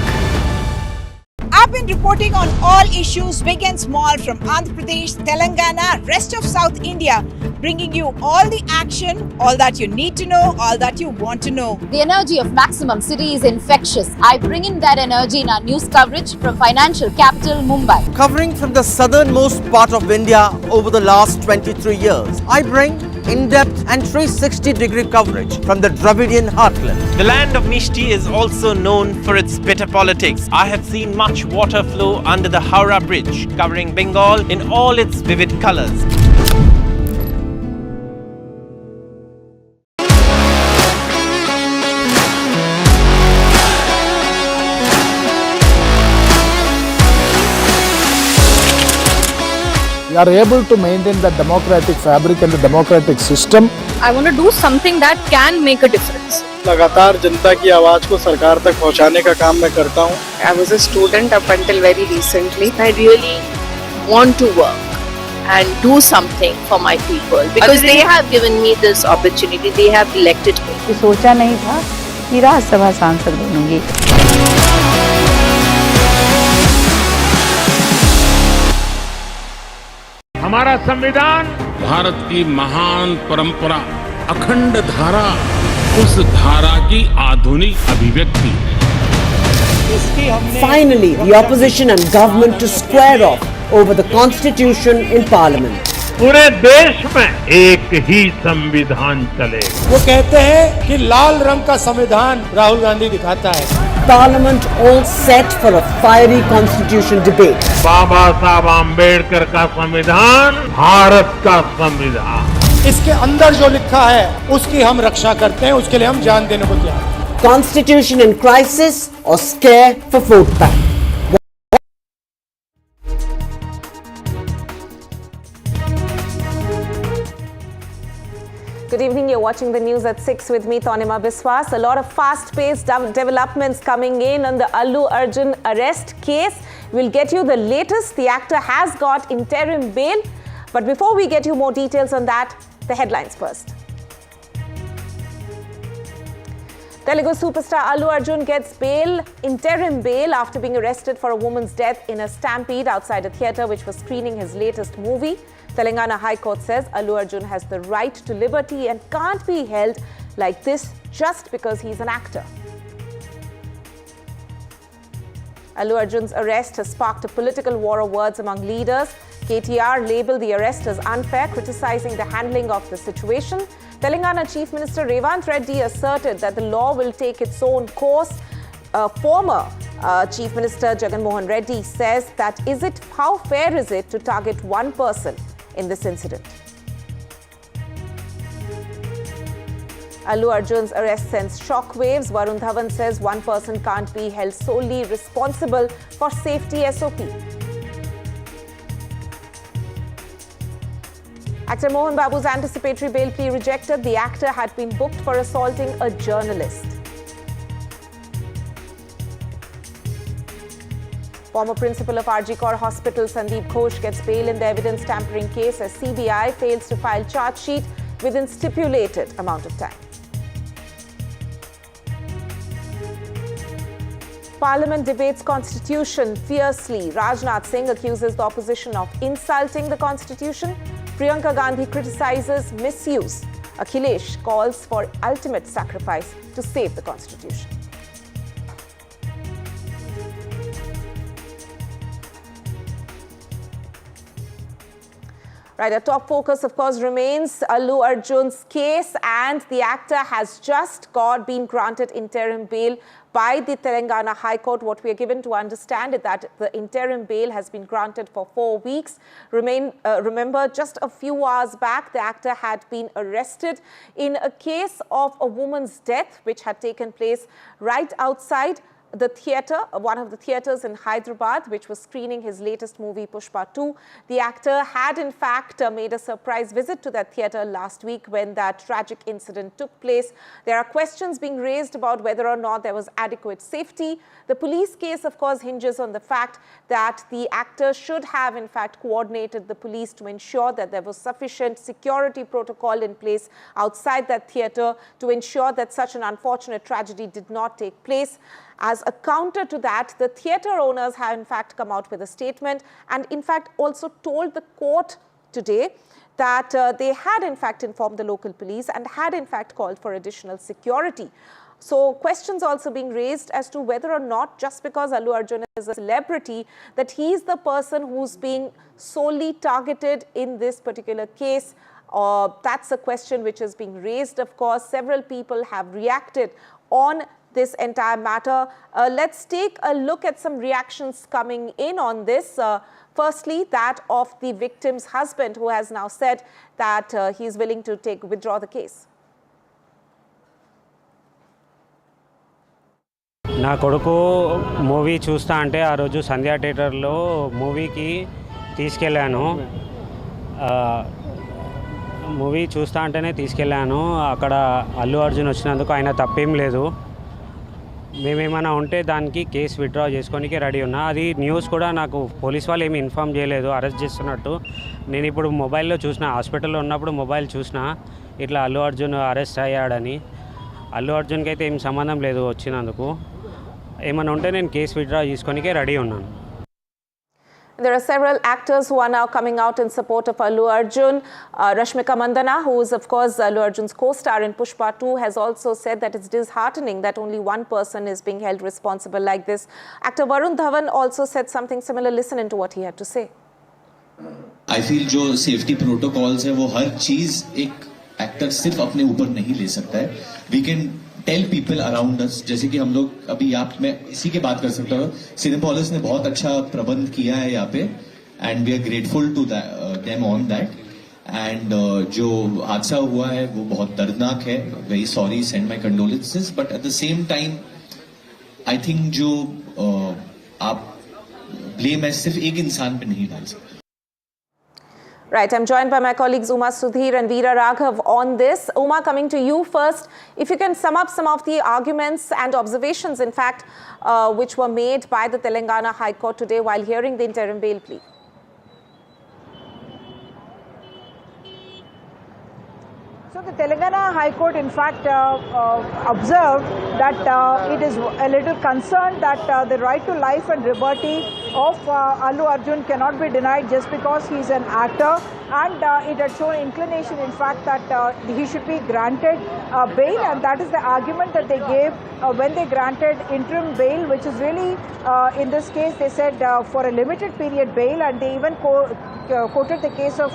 I've been reporting on all issues big and small from Andhra Pradesh, Telangana, rest of South India, bringing you all the action, all that you need to know, all that you want to know. The energy of Maximum City is infectious. I bring in that energy in our news coverage from financial capital Mumbai. Covering from the southernmost part of India over the last 23 years, I bring in-depth and 360-degree coverage from the Dravidian heartland. The land of Mishti is also known for its bitter politics. I have seen much water flow under the Howrah Bridge, covering Bengal in all its vivid colors. We are able to maintain the democratic fabric and the democratic system. I want to do something that can make a difference. लगातार जनता की आवाज को सरकार तक पहुंचाने का काम मैं करता हूं. I was a student up until very recently. I really want to work and do something for my people because they have given me this opportunity. They have elected me. सोचा नहीं था कि राज्यसभा सांसद बनूंगी. हमारा संविधान भारत की महान परंपरा, अखंड धारा, उस धारा की आधुनिक अभिव्यक्ति है. Finally, the opposition and government to square off over the constitution in parliament. पूरे देश में एक ही संविधान चलेगा. वो कहते हैं कि लाल रंग का संविधान राहुल गांधी दिखाता है. Parliament all set for a fiery constitution debate. बाबा साहब आम्बेडकर का संविधान भारत का संविधान. इसके अंदर जो लिखा है उसकी हम रक्षा करते हैं, उसके लिए हम जान देने को तैयार हैं. Constitution in crisis or scare for vote bank. Good evening, you're watching the news at 6 with me, Tanima Biswas. A lot of fast-paced developments coming in on the Allu Arjun arrest case. We'll get you the latest. The actor has got interim bail. But before we get you more details on that, the headlines first. Telugu superstar Allu Arjun gets interim bail after being arrested for a woman's death in a stampede outside a theatre which was screening his latest movie. Telangana High Court says Allu Arjun has the right to liberty and can't be held like this just because he's an actor. Allu Arjun's arrest has sparked a political war of words among leaders. KTR labelled the arrest as unfair, criticizing the handling of the situation. Telangana Chief Minister Revanth Reddy asserted that the law will take its own course. Former Chief Minister Jagan Mohan Reddy says that how fair is it to target one person in this incident? Allu Arjun's arrest sends shockwaves. Varun Dhawan says one person can't be held solely responsible for safety SOP. Actor Mohan Babu's anticipatory bail plea rejected. The actor had been booked for assaulting a journalist. Former principal of RG Kaur Hospital, Sandeep Ghosh, gets bail in the evidence tampering case as CBI fails to file charge sheet within stipulated amount of time. Parliament debates constitution fiercely. Rajnath Singh accuses the opposition of insulting the constitution. Priyanka Gandhi criticizes misuse. Akhilesh calls for ultimate sacrifice to save the constitution. Right, our top focus, of course, remains Allu Arjun's case, and the actor has just been granted interim bail by the Telangana High Court. What we are given to understand is that the interim bail has been granted for 4 weeks. Remember, just a few hours back, the actor had been arrested in a case of a woman's death, which had taken place right outside the theatre, one of the theatres in Hyderabad, which was screening his latest movie, Pushpa 2. The actor had, in fact, made a surprise visit to that theatre last week when that tragic incident took place. There are questions being raised about whether or not there was adequate safety. The police case, of course, hinges on the fact that the actor should have, in fact, coordinated the police to ensure that there was sufficient security protocol in place outside that theatre to ensure that such an unfortunate tragedy did not take place. As a counter to that, the theatre owners have in fact come out with a statement and in fact also told the court today that they had in fact informed the local police and had in fact called for additional security. So questions also being raised as to whether or not, just because Allu Arjun is a celebrity, that he is the person who's being solely targeted in this particular case. That's a question which is being raised, of course. Several people have reacted on this entire matter. Let's take a look at some reactions coming in on this. Firstly, that of the victim's husband, who has now said that he is willing to withdraw the case. నా కొడుకు movie చూస్తా అంటే ఆ రోజు సంధ్యా థియేటర్లో మూవీకి తీసుకెళ్ళాను. Movie చూస్తా అంటేనే తీసుకెళ్ళాను. అక్కడ అల్లు అర్జున్ వచ్చినందుకు ఆయన తప్పేం లేదు. మేమేమైనా ఉంటే దానికి కేసు విత్డ్రా చేసుకోనికి రెడీ ఉన్నా. అది న్యూస్ కూడా నాకు పోలీస్ వాళ్ళు ఏమి ఇన్ఫామ్ చేయలేదు అరెస్ట్ చేస్తున్నట్టు. నేను ఇప్పుడు మొబైల్లో చూసిన, హాస్పిటల్లో ఉన్నప్పుడు మొబైల్ చూసిన ఇట్లా అల్లు అర్జున్ అరెస్ట్ అయ్యాడని. అల్లు అర్జున్కి అయితే ఏం సంబంధం లేదు వచ్చినందుకు. ఏమైనా ఉంటే నేను కేసు విత్డ్రా చేసుకోనికే రెడీ ఉన్నాను. There are several actors who are now coming out in support of Allu Arjun. Rashmika Mandanna, who is of course Allu Arjun's co-star in Pushpa 2, has also said that it's disheartening that only one person is being held responsible like this. Actor Varun Dhawan also said something similar. Listen into what he had to say. I feel जो safety protocols है वो हर चीज एक actor सिर्फ अपने ऊपर नहीं ले सकता है. We can tell people around us, जैसे कि हम लोग अभी मैं इसी के बात कर सकता हूँ. सिनेपोलिस ने बहुत अच्छा प्रबंध किया है यहाँ पे and we are grateful to them on that. And जो हादसा हुआ है वो बहुत दर्दनाक है. Very sorry, send my condolences. But at the same time, I think जो आप blame है सिर्फ एक इंसान पे नहीं डाल सकते. Right, I'm joined by my colleagues Uma Sudhir and Veera Raghav on this. Uma, coming to you first, if you can sum up some of the arguments and observations, in fact, which were made by the Telangana High Court today while hearing the interim bail plea. So the Telangana High Court in fact observed that it is a little concerned that the right to life and liberty of Allu Arjun cannot be denied just because he is an actor, and it had shown inclination in fact that he should be granted bail, and that is the argument that they gave when they granted interim bail, which is really in this case they said for a limited period bail, and they even quoted the case of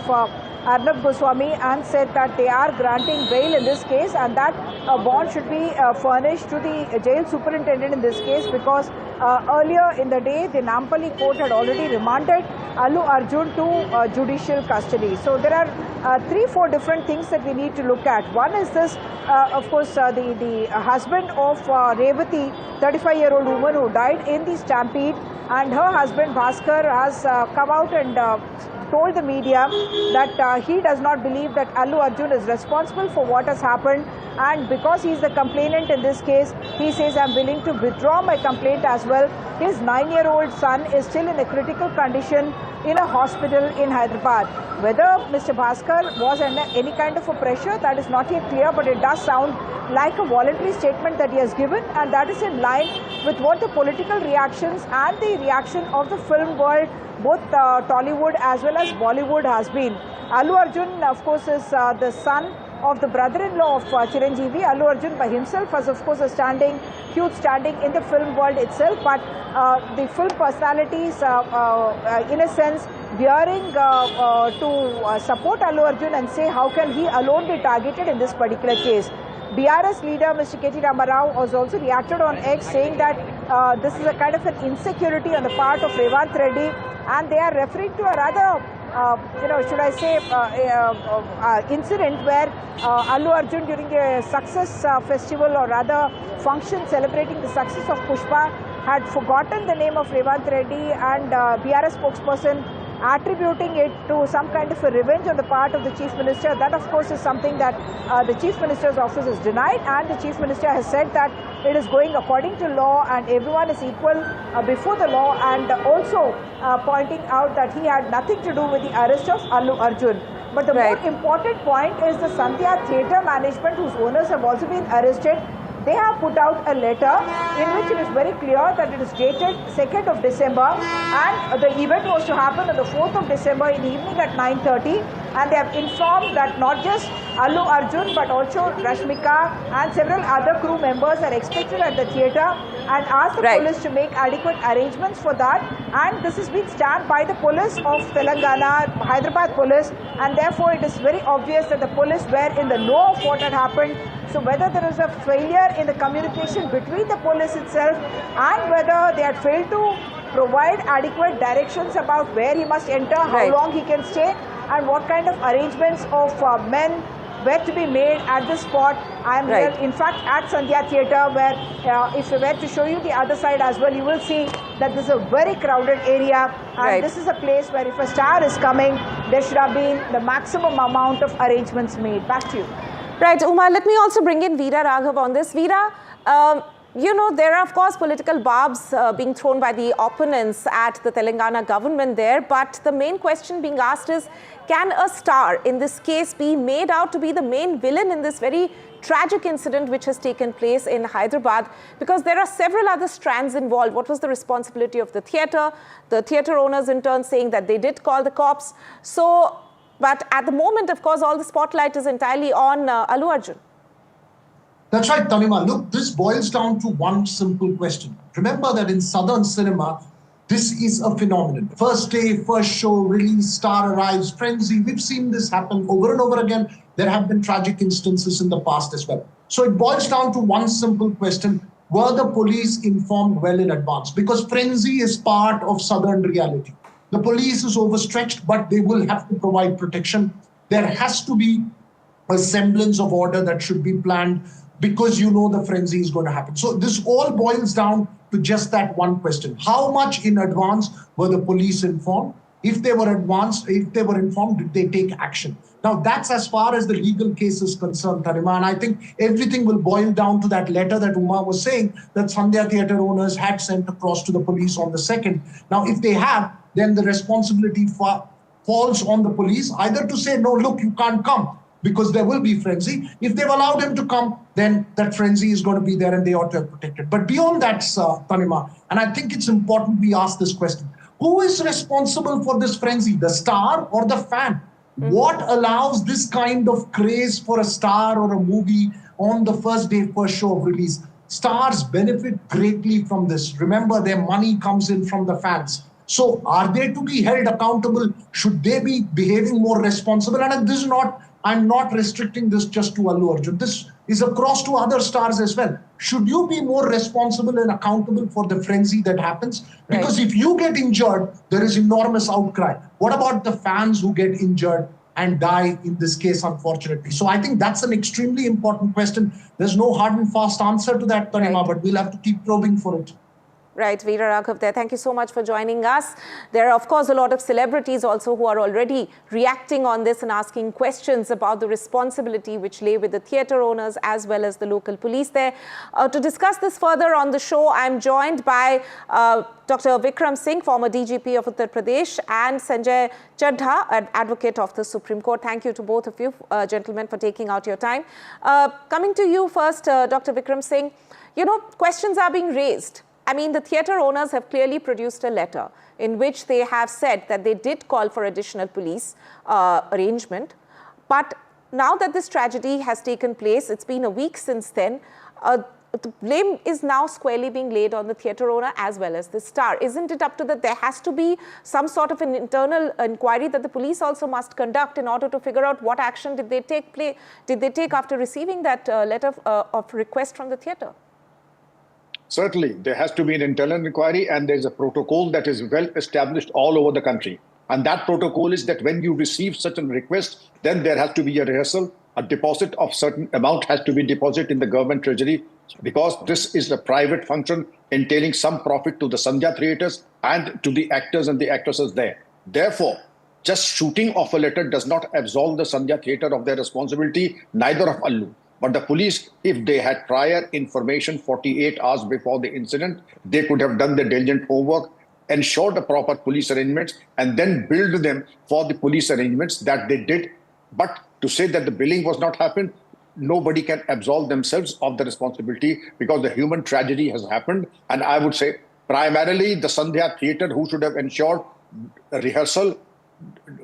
Arnab Goswami and said that they are granting bail in this case, and that a bond should be furnished to the jail superintendent in this case, because earlier in the day the Nampally court had already remanded Allu Arjun to judicial custody. So there are 3-4 different things that we need to look at. One is this, of course, the husband of Revati, 35-year-old woman who died in the Stampede, and her husband Bhaskar has come out and told the media that he does not believe that Allu Arjun is responsible for what has happened, and because he is the complainant in this case, he says, I'm willing to withdraw my complaint as well. His 9-year-old son is still in a critical condition in a hospital in Hyderabad. Whether Mr. Bhaskar was under any kind of a pressure, that is not yet clear, but it does sound like a voluntary statement that he has given, and that is in line with what the political reactions and the reaction of the film world, both Tollywood as well as Bollywood, has been. Allu Arjun, of course, is the son of the brother-in-law of Chiranjeevi. Allu Arjun by himself has, of course, a huge standing in the film world itself, but the film personalities, in a sense, daring to support Allu Arjun and say how can he alone be targeted in this particular case. BRS leader Mr. K.T. Ramarao has also reacted on X, saying that this is a kind of an insecurity on the part of Revanth Reddy, and they are referring to a rather should I say, incident where Allu Arjun during a success festival, or rather function celebrating the success of Pushpa, had forgotten the name of Revanth Reddy, and BRS spokesperson attributing it to some kind of a revenge on the part of the Chief Minister. That of course is something that the Chief Minister's office has denied, and the Chief Minister has said that it is going according to law and everyone is equal before the law, and also pointing out that he had nothing to do with the arrest of Allu Arjun. But the more important point is the Sandhya Theatre management, whose owners have also been arrested. They have put out a letter in which it is very clear that it is dated 2nd of December, and the event was to happen on the 4th of December in the evening at 9:30, and they have informed that not just Allu Arjun but also Rashmika and several other crew members are expected at the theatre, and asked the police to make adequate arrangements for that. And this has been stamped by the police of Telangana, Hyderabad police, and therefore it is very obvious that the police were in the know of what had happened. So whether there is a failure in the communication between the police itself, and whether they had failed to provide adequate directions about where he must enter, how long he can stay, and what kind of arrangements of men were to be made at this spot. I am here, in fact, at Sandhya Theatre, where if we were to show you the other side as well, you will see that this is a very crowded area, and this is a place where if a star is coming, there should have been the maximum amount of arrangements made. Back to you. Right, Uma, let me also bring in Veera Raghav on this. Veera, you know, there are of course political barbs being thrown by the opponents at the Telangana government there, but the main question being asked is, can a star in this case be made out to be the main villain in this very tragic incident which has taken place in Hyderabad? Because there are several other strands involved. What was the responsibility of the theatre owners in turn saying that they did call the cops? So, but at the moment, of course, all the spotlight is entirely on Allu Arjun. That's right, Tanima. Look, this boils down to one simple question. Remember that in Southern cinema, this is a phenomenon. First day, first show, release, star arrives, frenzy. We've seen this happen over and over again. There have been tragic instances in the past as well. So it boils down to one simple question. Were the police informed well in advance? Because frenzy is part of Southern reality. The police is overstretched, but they will have to provide protection. There has to be a semblance of order that should be planned, because you know the frenzy is going to happen. So this all boils down to just that one question. How much in advance were the police informed? If they were informed, did they take action? Now that's as far as the legal case is concerned, Tanima, and I think everything will boil down to that letter that Uma was saying that Sandhya Theatre owners had sent across to the police on the 2nd. Now if they have, then the responsibility falls on the police either to say, no, look, you can't come, because there will be frenzy. If they've allowed him to come, then that frenzy is going to be there and they ought to have protected. But beyond that, Tanima, and I think it's important we ask this question, who is responsible for this frenzy, the star or the fan? What allows this kind of craze for a star or a movie on the first day, first show of release? Stars benefit greatly from this. Remember, their money comes in from the fans. So are they to be held accountable? Should they be behaving more responsible? And this is not, I'm not restricting this just to Allu Arjun. This is across to other stars as well. Should you be more responsible and accountable for the frenzy that happens? Because if you get injured, there is enormous outcry. What about the fans who get injured and die in this case, unfortunately? So I think that's an extremely important question. There's no hard and fast answer to that, Tanima, but we'll have to keep probing for it. Right, Veera Raghav there. Thank you so much for joining us. There are, of course, a lot of celebrities also who are already reacting on this and asking questions about the responsibility which lay with the theatre owners as well as the local police there. To discuss this further on the show, I'm joined by Dr. Vikram Singh, former DGP of Uttar Pradesh, and Sanjay Chadha, an advocate of the Supreme Court. Thank you to both of you, gentlemen, for taking out your time. Coming to you first, Dr. Vikram Singh, you know, questions are being raised. I mean, the theatre owners have clearly produced a letter in which they have said that they did call for additional police arrangement. But now that this tragedy has taken place, it's been a week since then, the blame is now squarely being laid on the theatre owner as well as the star. Isn't it up to that there has to be some sort of an internal inquiry that the police also must conduct in order to figure out what action did they take after receiving that letter of request from the theatre? Certainly, there has to be an internal inquiry, and there's a protocol that is well established all over the country. And that protocol is that when you receive such a request, then there has to be a rehearsal. A deposit of certain amount has to be deposited in the government treasury, because this is a private function entailing some profit to the Sandhya theatres and to the actors and the actresses there. Therefore, just shooting of a letter does not absolve the Sandhya theatre of their responsibility, neither of Allu. But the police, if they had prior information 48 hours before the incident, they could have done the diligent homework, ensured the proper police arrangements, and then billed them for the police arrangements that they did. But to say that the billing was not happened, nobody can absolve themselves of the responsibility because the human tragedy has happened. And I would say primarily the Sandhya theatre, who should have ensured a rehearsal,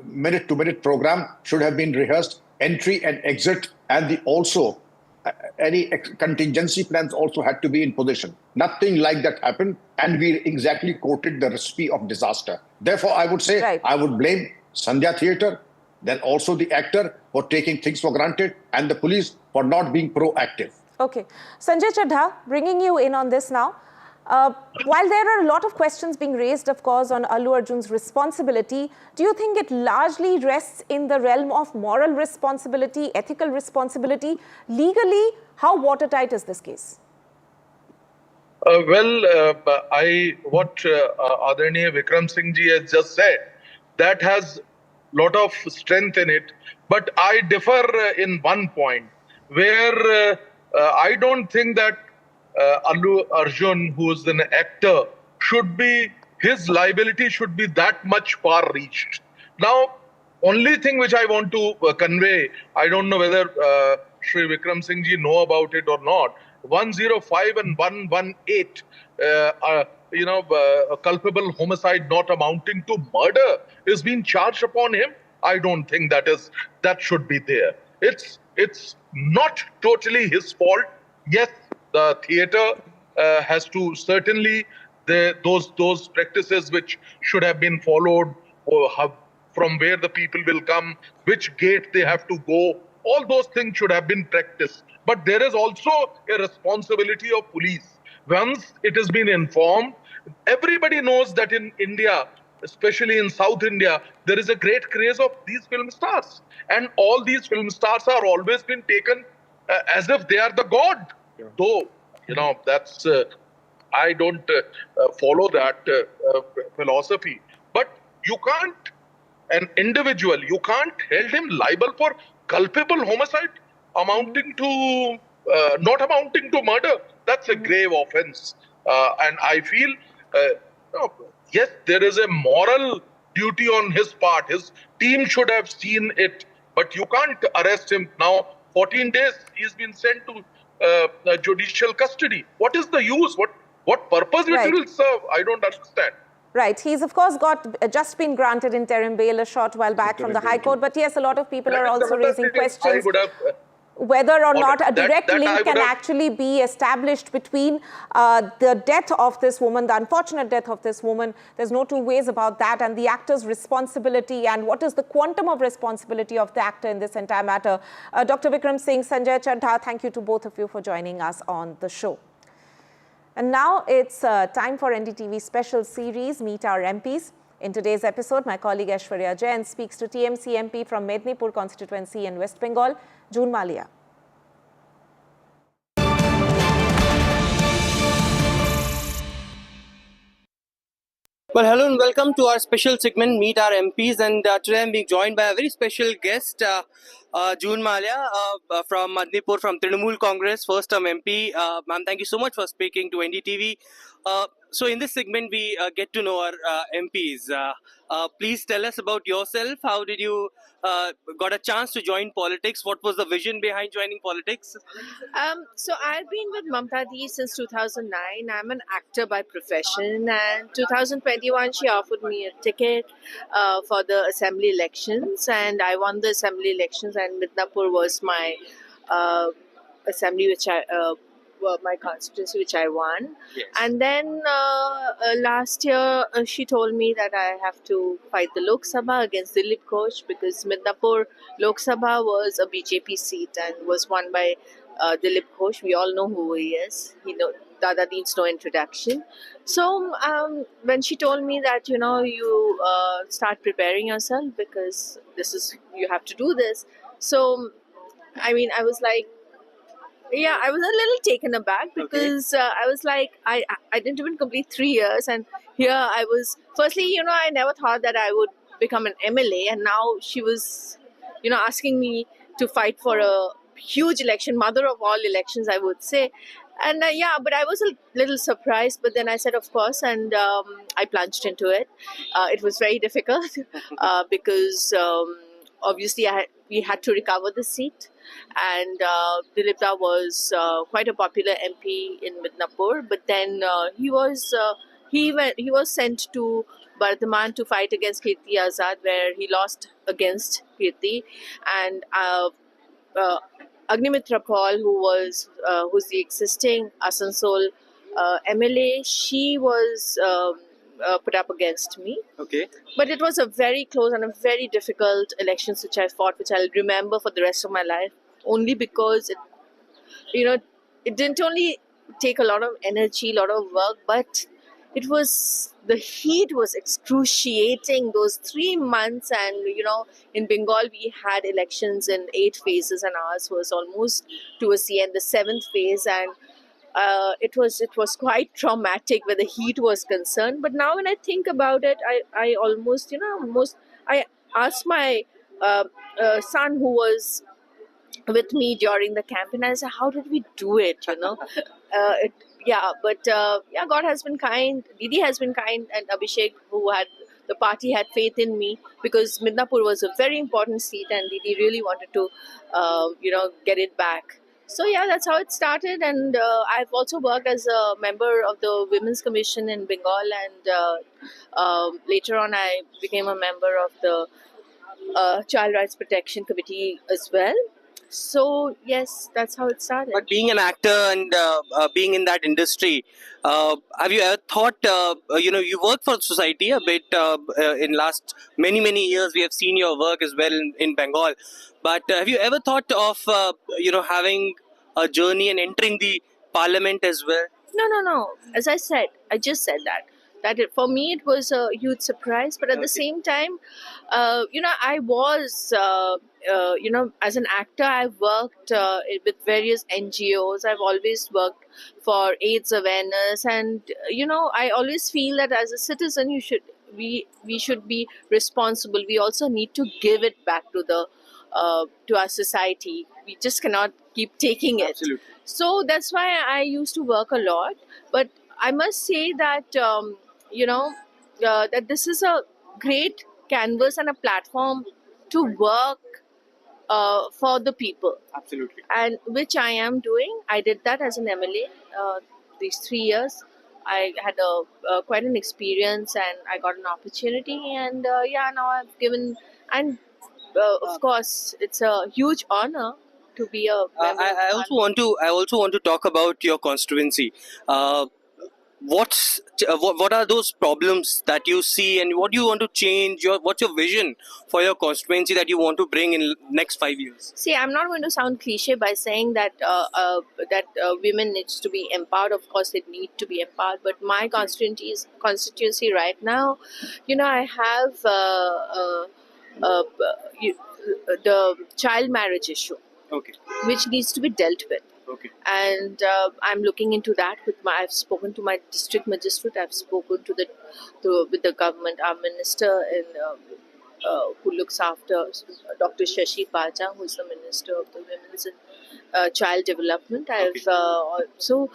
minute-to-minute program should have been rehearsed, entry and exit, and any contingency plans also had to be in position. Nothing like that happened, and we exactly quoted the recipe of disaster. Therefore, I would say I would blame Sandhya Theatre, then also the actor for taking things for granted, and the police for not being proactive. Okay. Sanjay Chadha, bringing you in on this now. While there are a lot of questions being raised, of course, on Allu Arjun's responsibility, do you think it largely rests in the realm of moral responsibility, ethical responsibility? Legally, how watertight is this case? What Adharaniya Vikram Singh ji has just said, that has a lot of strength in it. But I differ in one point, where I don't think that Allu Arjun, who is an actor, his liability should be that much far-reached. Now, only thing which I want to convey, I don't know whether Shri Vikram Singh ji know about it or not, 105 and 118, a culpable homicide not amounting to murder is being charged upon him. I don't think that should be there. It's not totally his fault. Yes, the theatre has to certainly those practices which should have been followed, or from where the people will come, which gate they have to go, all those things should have been practiced. But there is also a responsibility of police. Once it has been informed, everybody knows that in India, especially in South India, there is a great craze of these film stars. And all these film stars are always been taken as if they are the god. Though, that's, I don't follow that philosophy. But you can't, an individual, you can't hold him liable for culpable homicide amounting to, not amounting to murder. That's a grave offense. And I feel, yes, there is a moral duty on his part. His team should have seen it. But you can't arrest him now. 14 days he's been sent to judicial custody. What is the use? What purpose it will serve? I don't understand. Right. He's, of course, just been granted interim bail a short while back from the High Court. But yes, a lot of people are also raising questions whether or not a direct link can actually be established between the death of this woman, the unfortunate death of this woman. There's no two ways about that. And the actor's responsibility, and what is the quantum of responsibility of the actor in this entire matter. Dr. Vikram Singh, Sanjay Chadha, thank you to both of you for joining us on the show. And now it's time for NDTV special series, Meet Our MPs. In today's episode, my colleague Aishwarya Jain speaks to TMC MP from Mednipur constituency in West Bengal, June Malia. Well, hello and welcome to our special segment, Meet Our MPs. And today I'm being joined by a very special guest, June Malia from Madnipur, from Trinamool Congress, first term MP. Ma'am, thank you so much for speaking to NDTV. So in this segment, we get to know our MPs. Please tell us about yourself. How did you got a chance to join politics? What was the vision behind joining politics? So I've been with Mamta Di since 2009. I'm an actor by profession, and 2021 she offered me a ticket for the assembly elections, and I won the assembly elections, and Midnapur was my assembly which my constituency which I won. Yes. And then last year she told me that I have to fight the Lok Sabha against Dilip Ghosh, because Midnapur Lok Sabha was a BJP seat and was won by Dilip Ghosh. We all know who he is. Dada needs no introduction. So when she told me that, you start preparing yourself because you have to do this. So, I was like, Yeah, I was a little taken aback because I was like, I didn't even complete 3 years, and here I was. Firstly, I never thought that I would become an MLA, and now she was, asking me to fight for a huge election, mother of all elections, I would say. And but I was a little surprised. But then I said, of course, and I plunged into it. It was very difficult because obviously we had to recover the seat. And Dilip Da was quite a popular MP in Midnapur, but then he was sent to Bardhaman to fight against Kirti Azad, where he lost against Kirti, and Agnimitra Paul, who's the existing Asansol MLA, she was put up against me. Okay. But it was a very close and a very difficult elections which I fought, which I'll remember for the rest of my life, only because it didn't only take a lot of energy, a lot of work, but the heat was excruciating those 3 months. And in Bengal we had elections in 8 phases, and ours was almost towards the end, the 7th phase, and it was quite traumatic where the heat was concerned. But now when I think about it, I almost I asked my son, who was with me during the campaign, I said, how did we do it? God has been kind, Didi has been kind, and Abhishek, the party had faith in me, because Midnapur was a very important seat and Didi really wanted to get it back. So that's how it started. And I've also worked as a member of the Women's Commission in Bengal, and later on I became a member of the Child Rights Protection Committee as well. So yes, that's how it started. But being an actor and being in that industry, have you ever thought, you work for society a bit in last many years. We have seen your work as well in Bengal. But have you ever thought of, having a journey and entering the parliament as well? No. As I just said that. For me it was a huge surprise, but at the same time, I was, as an actor, I've worked with various NGOs. I've always worked for AIDS awareness, and I always feel that as a citizen, we should be responsible. We also need to give it back to our society. We just cannot keep taking it. Absolutely. So that's why I used to work a lot. But I must say that that this is a great canvas and a platform to work for the people. Absolutely. And which I am doing. I did that as an MLA these 3 years. I had quite an experience, and I got an opportunity. And now I've given, and of course, it's a huge honor to be a member. I also want to talk about your constituency. What are those problems that you see, and what do you want to change? What's your vision for your constituency that you want to bring in next 5 years? See, I'm not going to sound cliche by saying that women needs to be empowered. Of course, they need to be empowered. But my constituency right now, I have the child marriage issue, okay, which needs to be dealt with. Okay. And I'm looking into that I've spoken to my district magistrate. I've spoken with the government, our minister who looks after Dr. Shashi Paja, who is the minister of the Women's and Child Development. So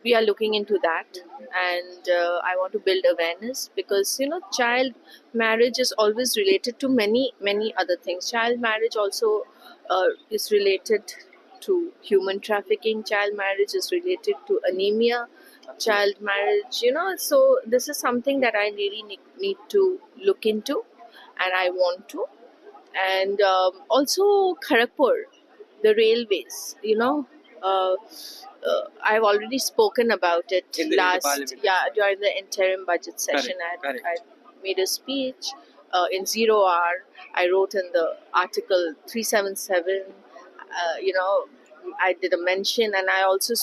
we are looking into that, and I want to build awareness, because child marriage is always related to many other things. Child marriage also is related to human trafficking. Child marriage is related to anemia. Child marriage, so this is something that I really need to look into, and I want to. And also Kharagpur, the railways, I've already spoken about it during the interim budget session. Correct. I made a speech in 0 hour. I wrote in the article 377. I did a mention, and I also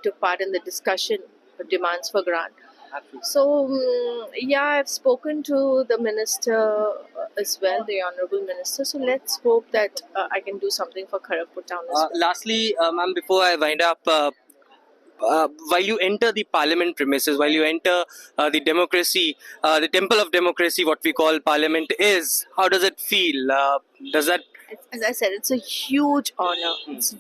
took part in the discussion of demands for grant. Absolutely. So I've spoken to the minister as well, the Honorable Minister. So let's hope that I can do something for Kharagpur town as well. Lastly, ma'am, before I wind up, while you enter the parliament premises, while you enter the democracy, the temple of democracy, what we call parliament is, how does it feel? Does that... As I said, it's a huge honor. It's,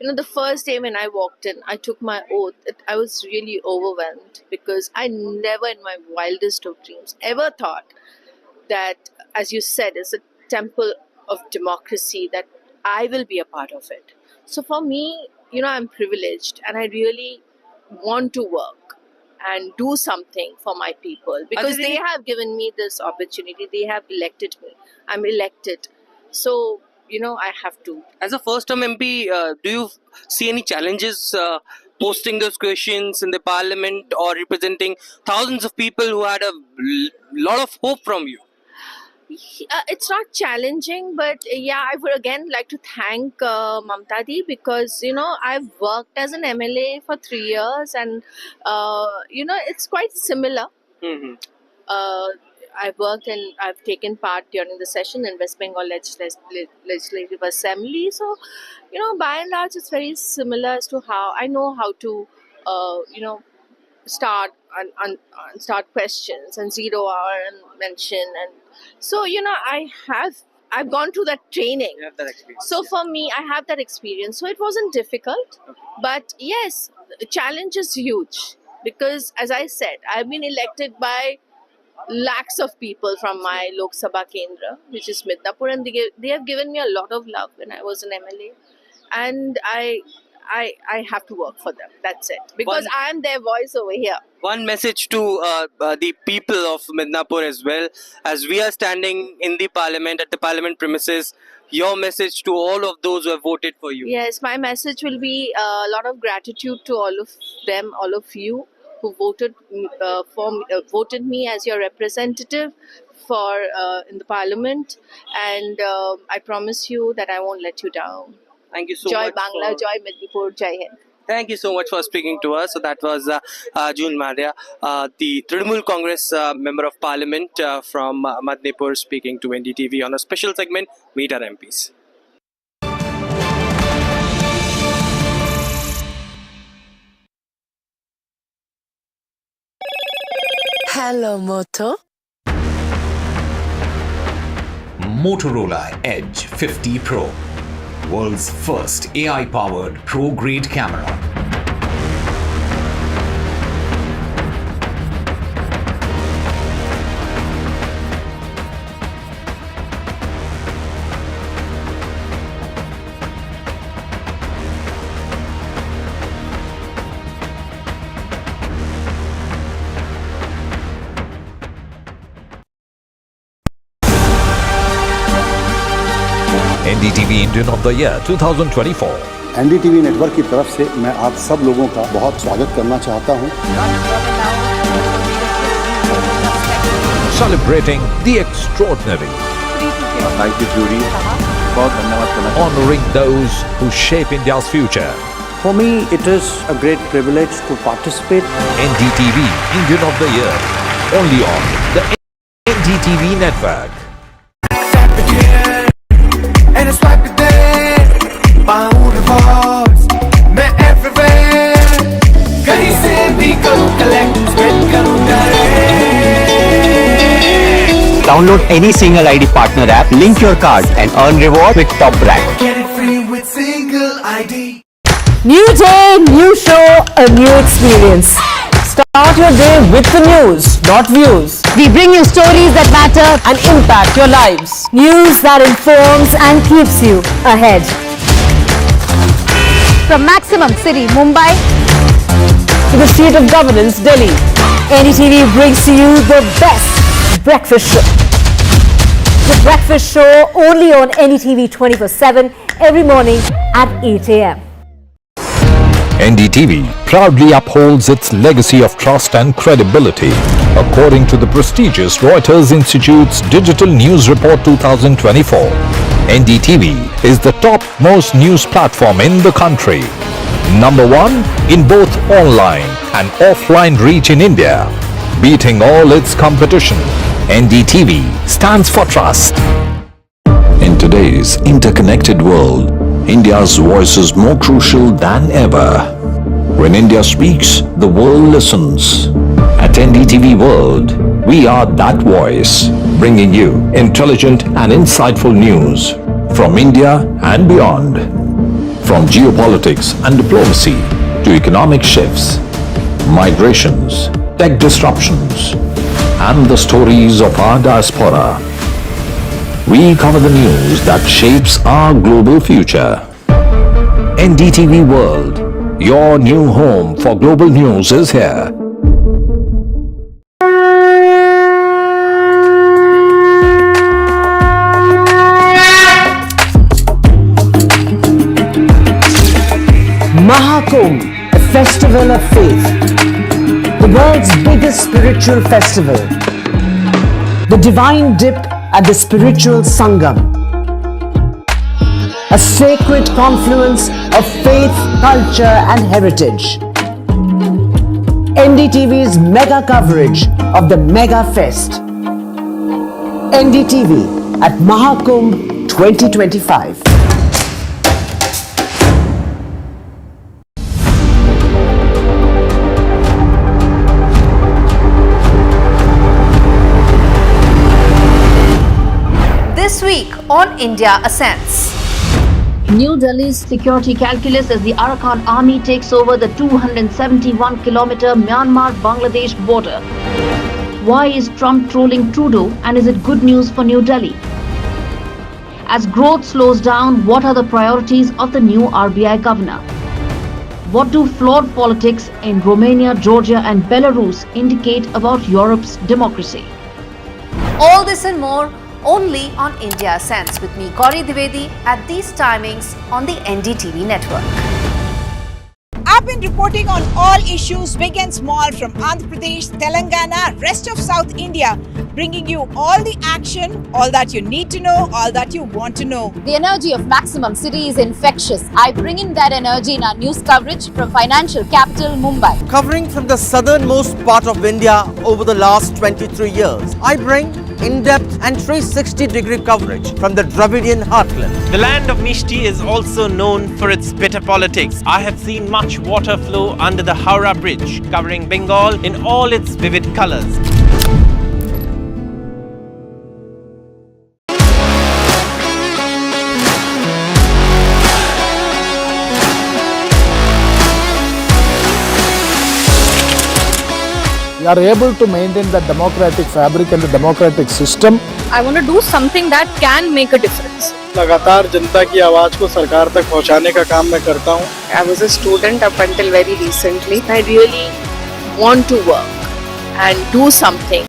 the first day when I walked in, I took my oath. I was really overwhelmed because I never in my wildest of dreams ever thought that, as you said, it's a temple of democracy, that I will be a part of it. So for me, I'm privileged and I really want to work and do something for my people because they have given me this opportunity. They have elected me. I'm elected. So, I have to. As a first-term MP, do you see any challenges posting those questions in the parliament or representing thousands of people who had a lot of hope from you? It's not challenging, but I would again like to thank Mamta Di because, I've worked as an MLA for 3 years and, it's quite similar. I've worked and I've taken part during the session in West Bengal Legislative Assembly. So, by and large, it's very similar as to how I know how to, start and start questions and zero hour and mention. And so, I've gone through that training. You have that experience. So for me, I have that experience. So it wasn't difficult. Okay. But yes, the challenge is huge because, as I said, I've been elected by lakhs of people from my Lok Sabha Kendra, which is Midnapur, and they have given me a lot of love when I was an MLA, and I have to work for them. That's it, because I am their voice over here. One message to the people of Midnapur as well, as we are standing in the parliament, at the parliament premises. Your message to all of those who have voted for you. Yes, my message will be a lot of gratitude to all of them, all of you who voted voted me as your representative for in the parliament, and I promise you that I won't let you down. Thank you so Joy much. Bangla, Joy Midnapur, Jai Hind. Thank you so much for speaking to us. So that was June Madia, the Trinamool Congress Member of Parliament from Madnipur, speaking to NDTV on a special segment, Meet Our MPs. Hello, Moto. Motorola Edge 50 Pro, world's first AI-powered pro-grade camera. NDTV Indian of the Year 2024. NDTV network की तरफ से मैं आप सब लोगों का बहुत स्वागत करना चाहता हूं। Celebrating the extraordinary. Thank you, jury. बहुत धन्यवाद करना। Honoring those who shape India's future. For me, it is a great privilege to participate. NDTV Indian of the Year, only on the NDTV network. And it's like the day, my uniforms, मैं everywhere, कहीं से भी करूँ collect, spend करूँ direct. Download any single ID partner app, link your card and earn reward with top brand. Get it free with single ID. New day, new show, a new experience. Start your day with the news, not views. We bring you stories that matter and impact your lives. News that informs and keeps you ahead. From Maximum City, Mumbai, to the seat of governance, Delhi, NDTV brings to you the best breakfast show. The breakfast show only on NDTV 24/7 every morning at 8 a.m. NDTV proudly upholds its legacy of trust and credibility. According to the prestigious Reuters Institute's Digital News Report 2024, NDTV is the top-most news platform in the country. Number 1 in both online and offline reach in India, beating all its competition. NDTV stands for trust. In today's interconnected world, India's voice is more crucial than ever. When India speaks, the world listens. At NDTV World, we are that voice, bringing you intelligent and insightful news from India and beyond. From geopolitics and diplomacy to economic shifts, migrations, tech disruptions, and the stories of our diaspora. We cover the news that shapes our global future. NDTV World, your new home for global news is here. Mahakumbh, a festival of faith. The world's biggest spiritual festival. The divine dip at the spiritual Sangam. A sacred confluence of faith, culture and heritage. NDTV's mega coverage of the Mega Fest. NDTV at Mahakumbh 2025. This week on India Ascends. New Delhi's security calculus as the Arakan army takes over the 271-kilometer Myanmar-Bangladesh border. Why is Trump trolling Trudeau, and is it good news for New Delhi? As growth slows down, what are the priorities of the new RBI governor? What do flawed politics in Romania, Georgia and Belarus indicate about Europe's democracy? All this and more only on India Ascends with me, Gauri Dwivedi, at these timings on the NDTV network. I've been reporting on all issues big and small from Andhra Pradesh, Telangana, rest of South India, bringing you all the action, all that you need to know, all that you want to know. The energy of Maximum City is infectious. I bring in that energy in our news coverage from financial capital Mumbai. Covering from the southernmost part of India over the last 23 years, I bring in-depth and 360-degree coverage from the Dravidian heartland. The land of Mishti is also known for its bitter politics. I have seen much water flow under the Howrah Bridge, covering Bengal in all its vivid colors. We are able to maintain the democratic fabric and the democratic system. I want to do something that can make a difference. लगातार जनता की आवाज को सरकार तक पहुंचाने का काम मैं करता हूं. I was a student up until very recently. I really want to work and do something.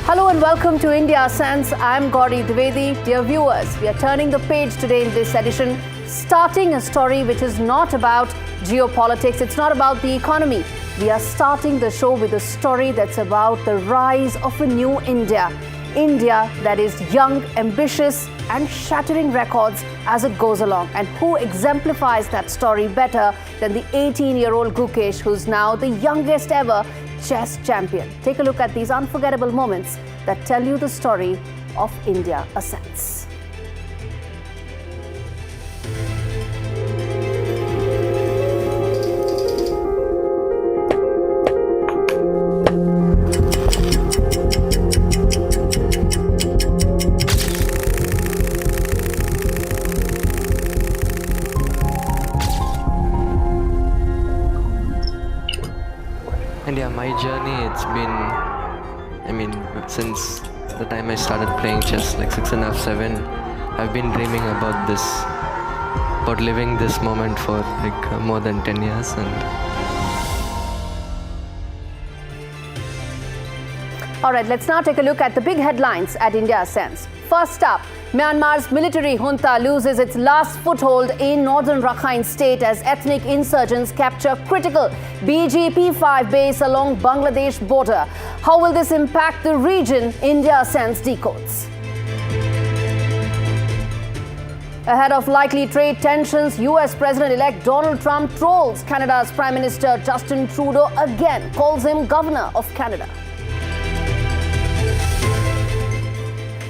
Hello and welcome to India Ascends. I'm Gauri Dwivedi. Dear viewers, we are turning the page today in this edition, starting a story which is not about geopolitics, it's not about the economy. We are starting the show with a story that's about the rise of a new India. India that is young, ambitious and shattering records as it goes along. And who exemplifies that story better than the 18-year-old Gukesh, who's now the youngest ever chess champion. Take a look at these unforgettable moments that tell you the story of India Ascends. And yeah, my journey, it's been, since the time I started playing chess, like 6.5, 7, I've been dreaming about this, about living this moment for like more than 10 years. All right, let's now take a look at the big headlines at India Ascends. First up, Myanmar's military junta loses its last foothold in northern Rakhine state as ethnic insurgents capture critical BGP-5 base along Bangladesh border. How will this impact the region? India Ascends decodes. Ahead of likely trade tensions, US President-elect Donald Trump trolls Canada's Prime Minister Justin Trudeau again, calls him Governor of Canada.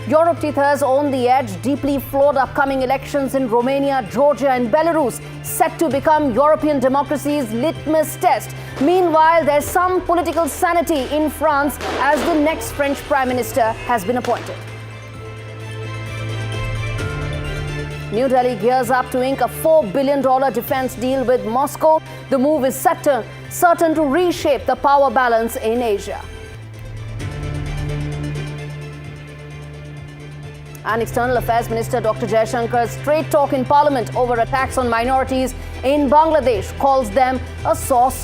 Europe teethers on the edge, deeply flawed upcoming elections in Romania, Georgia and Belarus, set to become European democracy's litmus test. Meanwhile, there's some political sanity in France as the next French Prime Minister has been appointed. New Delhi gears up to ink a $4 billion defense deal with Moscow. The move is certain to reshape the power balance in Asia. And External Affairs Minister Dr. Jaishankar's straight talk in Parliament over attacks on minorities in Bangladesh calls them a source